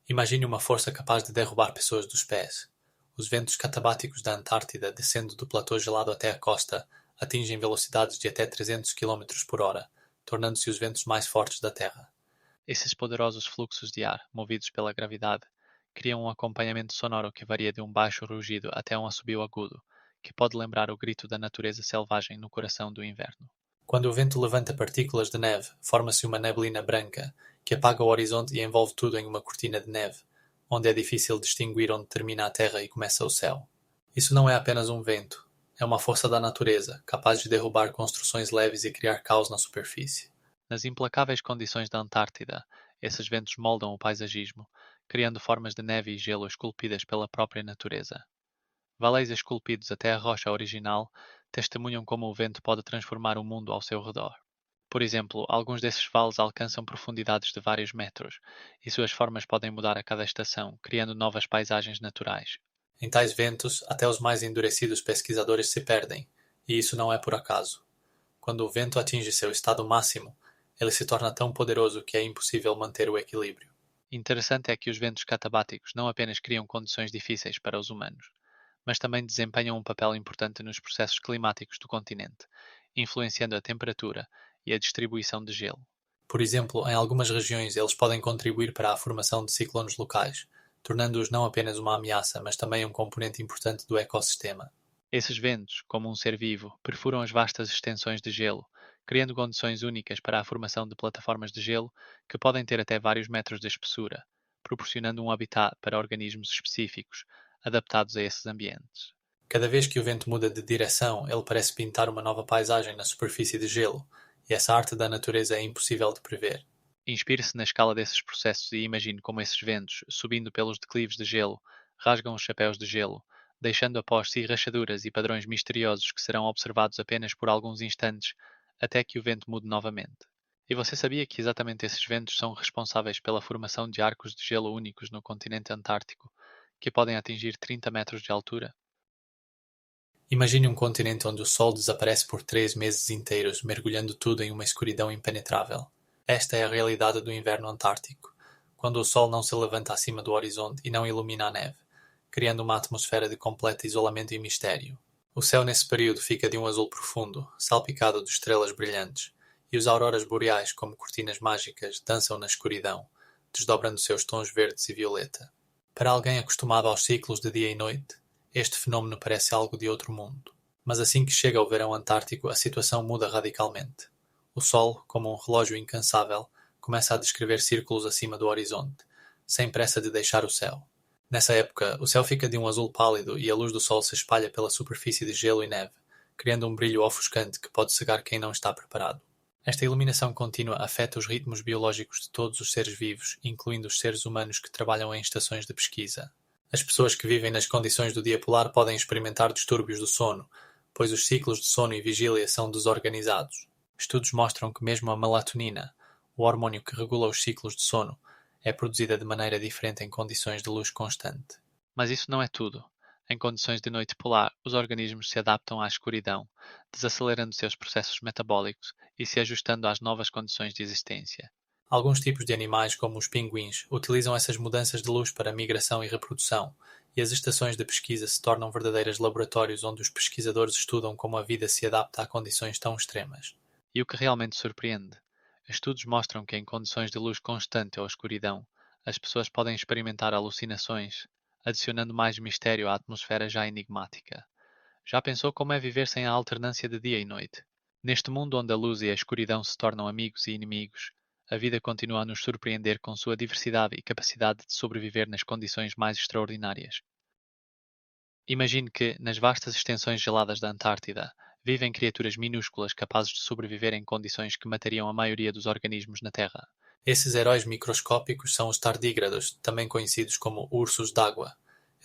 Imagine uma força capaz de derrubar pessoas dos pés. Os ventos catabáticos da Antártida, descendo do platô gelado até a costa, atingem velocidades de até 300 km por hora, tornando-se os ventos mais fortes da Terra. Esses poderosos fluxos de ar, movidos pela gravidade, criam um acompanhamento sonoro que varia de um baixo rugido até um assobio agudo, que pode lembrar o grito da natureza selvagem no coração do inverno. Quando o vento levanta partículas de neve, forma-se uma neblina branca, que apaga o horizonte e envolve tudo em uma cortina de neve, onde é difícil distinguir onde termina a terra e começa o céu. Isso não é apenas um vento, é uma força da natureza, capaz de derrubar construções leves e criar caos na superfície. Nas implacáveis condições da Antártida, esses ventos moldam o paisagismo, criando formas de neve e gelo esculpidas pela própria natureza. Valeis esculpidos até a rocha original testemunham como o vento pode transformar o mundo ao seu redor. Por exemplo, alguns desses vales alcançam profundidades de vários metros, e suas formas podem mudar a cada estação, criando novas paisagens naturais. Em tais ventos, até os mais endurecidos pesquisadores se perdem, e isso não é por acaso. Quando o vento atinge seu estado máximo, ele se torna tão poderoso que é impossível manter o equilíbrio. Interessante é que os ventos catabáticos não apenas criam condições difíceis para os humanos, mas também desempenham um papel importante nos processos climáticos do continente, influenciando a temperatura e a distribuição de gelo. Por exemplo, em algumas regiões eles podem contribuir para a formação de ciclones locais, tornando-os não apenas uma ameaça, mas também um componente importante do ecossistema. Esses ventos, como um ser vivo, perfuram as vastas extensões de gelo, criando condições únicas para a formação de plataformas de gelo que podem ter até vários metros de espessura, proporcionando um habitat para organismos específicos, adaptados a esses ambientes. Cada vez que o vento muda de direção, ele parece pintar uma nova paisagem na superfície de gelo, e essa arte da natureza é impossível de prever. Inspire-se na escala desses processos e imagine como esses ventos, subindo pelos declives de gelo, rasgam os chapéus de gelo, deixando após si rachaduras e padrões misteriosos que serão observados apenas por alguns instantes, até que o vento mude novamente. E você sabia que exatamente esses ventos são responsáveis pela formação de arcos de gelo únicos no continente antártico, que podem atingir 30 metros de altura? Imagine um continente onde o sol desaparece por 3 meses inteiros, mergulhando tudo em uma escuridão impenetrável. Esta é a realidade do inverno antártico, quando o sol não se levanta acima do horizonte e não ilumina a neve, criando uma atmosfera de completo isolamento e mistério. O céu nesse período fica de um azul profundo, salpicado de estrelas brilhantes, e os auroras boreais, como cortinas mágicas, dançam na escuridão, desdobrando seus tons verdes e violeta. Para alguém acostumado aos ciclos de dia e noite, este fenómeno parece algo de outro mundo. Mas assim que chega o verão antártico, a situação muda radicalmente. O sol, como um relógio incansável, começa a descrever círculos acima do horizonte, sem pressa de deixar o céu. Nessa época, o céu fica de um azul pálido e a luz do sol se espalha pela superfície de gelo e neve, criando um brilho ofuscante que pode cegar quem não está preparado. Esta iluminação contínua afeta os ritmos biológicos de todos os seres vivos, incluindo os seres humanos que trabalham em estações de pesquisa. As pessoas que vivem nas condições do dia polar podem experimentar distúrbios do sono, pois os ciclos de sono e vigília são desorganizados. Estudos mostram que mesmo a melatonina, o hormônio que regula os ciclos de sono, é produzida de maneira diferente em condições de luz constante. Mas isso não é tudo. Em condições de noite polar, os organismos se adaptam à escuridão, desacelerando seus processos metabólicos e se ajustando às novas condições de existência. Alguns tipos de animais, como os pinguins, utilizam essas mudanças de luz para migração e reprodução, e as estações de pesquisa se tornam verdadeiros laboratórios onde os pesquisadores estudam como a vida se adapta a condições tão extremas. E o que realmente surpreende? Estudos mostram que em condições de luz constante ou escuridão, as pessoas podem experimentar alucinações, adicionando mais mistério à atmosfera já enigmática. Já pensou como é viver sem a alternância de dia e noite? Neste mundo onde a luz e a escuridão se tornam amigos e inimigos, a vida continua a nos surpreender com sua diversidade e capacidade de sobreviver nas condições mais extraordinárias. Imagine que, nas vastas extensões geladas da Antártida, vivem criaturas minúsculas capazes de sobreviver em condições que matariam a maioria dos organismos na Terra. Esses heróis microscópicos são os tardígrados, também conhecidos como ursos d'água.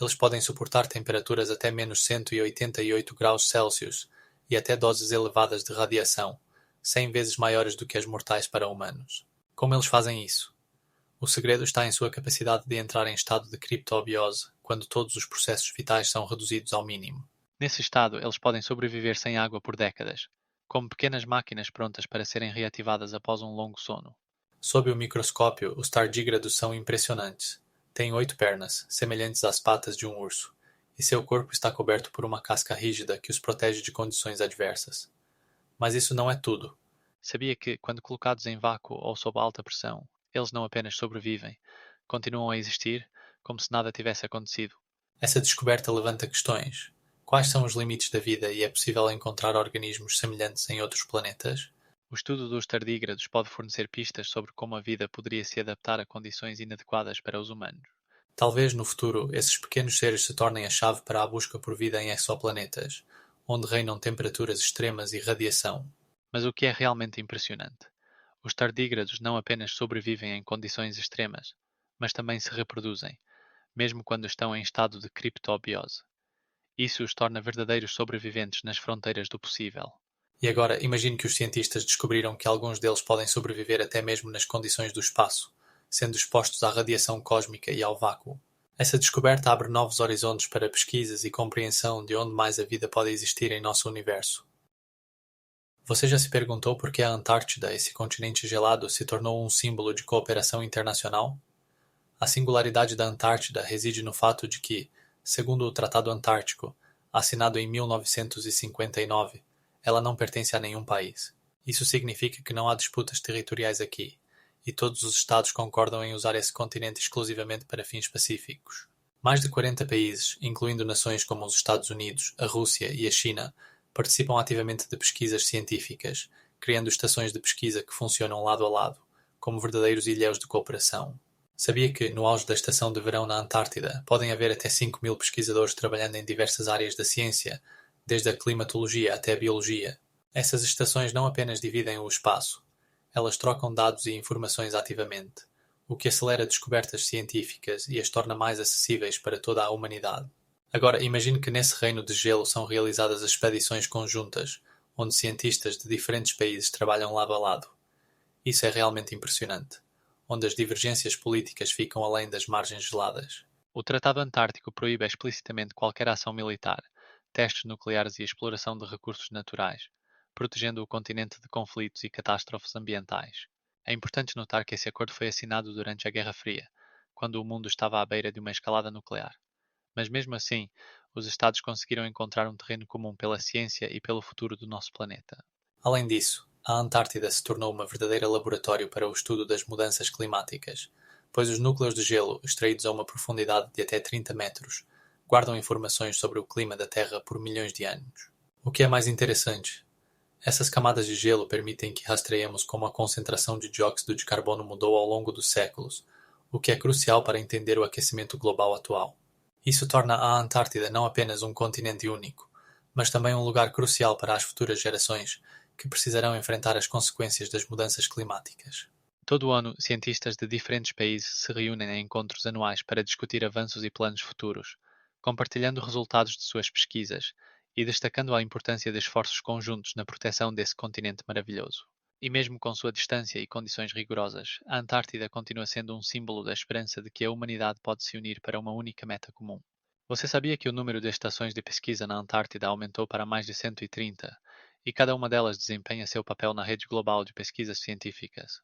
Eles podem suportar temperaturas até menos 188 graus Celsius e até doses elevadas de radiação, 100 vezes maiores do que as mortais para humanos. Como eles fazem isso? O segredo está em sua capacidade de entrar em estado de criptobiose, quando todos os processos vitais são reduzidos ao mínimo. Nesse estado, eles podem sobreviver sem água por décadas, como pequenas máquinas prontas para serem reativadas após um longo sono. Sob o microscópio, os tardígrados são impressionantes. Têm 8 pernas, semelhantes às patas de um urso, e seu corpo está coberto por uma casca rígida que os protege de condições adversas. Mas isso não é tudo. Sabia que, quando colocados em vácuo ou sob alta pressão, eles não apenas sobrevivem, continuam a existir como se nada tivesse acontecido. Essa descoberta levanta questões. Quais são os limites da vida e é possível encontrar organismos semelhantes em outros planetas? O estudo dos tardígrados pode fornecer pistas sobre como a vida poderia se adaptar a condições inadequadas para os humanos. Talvez no futuro esses pequenos seres se tornem a chave para a busca por vida em exoplanetas, onde reinam temperaturas extremas e radiação. Mas o que é realmente impressionante? Os tardígrados não apenas sobrevivem em condições extremas, mas também se reproduzem, mesmo quando estão em estado de criptobiose. Isso os torna verdadeiros sobreviventes nas fronteiras do possível. E agora, imagine que os cientistas descobriram que alguns deles podem sobreviver até mesmo nas condições do espaço, sendo expostos à radiação cósmica e ao vácuo. Essa descoberta abre novos horizontes para pesquisas e compreensão de onde mais a vida pode existir em nosso universo. Você já se perguntou por que a Antártida, esse continente gelado, se tornou um símbolo de cooperação internacional? A singularidade da Antártida reside no fato de que, segundo o Tratado Antártico, assinado em 1959, ela não pertence a nenhum país. Isso significa que não há disputas territoriais aqui, e todos os Estados concordam em usar esse continente exclusivamente para fins pacíficos. Mais de 40 países, incluindo nações como os Estados Unidos, a Rússia e a China, participam ativamente de pesquisas científicas, criando estações de pesquisa que funcionam lado a lado, como verdadeiros ilhéus de cooperação. Sabia que, no auge da estação de verão na Antártida, podem haver até 5.000 pesquisadores trabalhando em diversas áreas da ciência, desde a climatologia até a biologia. Essas estações não apenas dividem o espaço, elas trocam dados e informações ativamente, o que acelera descobertas científicas e as torna mais acessíveis para toda a humanidade. Agora, imagine que nesse reino de gelo são realizadas expedições conjuntas, onde cientistas de diferentes países trabalham lado a lado. Isso é realmente impressionante, onde as divergências políticas ficam além das margens geladas. O Tratado Antártico proíbe explicitamente qualquer ação militar, testes nucleares e exploração de recursos naturais, protegendo o continente de conflitos e catástrofes ambientais. É importante notar que esse acordo foi assinado durante a Guerra Fria, quando o mundo estava à beira de uma escalada nuclear. Mas mesmo assim, os Estados conseguiram encontrar um terreno comum pela ciência e pelo futuro do nosso planeta. Além disso, a Antártida se tornou uma verdadeira laboratório para o estudo das mudanças climáticas, pois os núcleos de gelo, extraídos a uma profundidade de até 30 metros, guardam informações sobre o clima da Terra por milhões de anos. O que é mais interessante, essas camadas de gelo permitem que rastreemos como a concentração de dióxido de carbono mudou ao longo dos séculos, o que é crucial para entender o aquecimento global atual. Isso torna a Antártida não apenas um continente único, mas também um lugar crucial para as futuras gerações que precisarão enfrentar as consequências das mudanças climáticas. Todo o ano, cientistas de diferentes países se reúnem em encontros anuais para discutir avanços e planos futuros, compartilhando resultados de suas pesquisas e destacando a importância de esforços conjuntos na proteção desse continente maravilhoso. E mesmo com sua distância e condições rigorosas, a Antártida continua sendo um símbolo da esperança de que a humanidade pode se unir para uma única meta comum. Você sabia que o número de estações de pesquisa na Antártida aumentou para mais de 130, e cada uma delas desempenha seu papel na rede global de pesquisas científicas?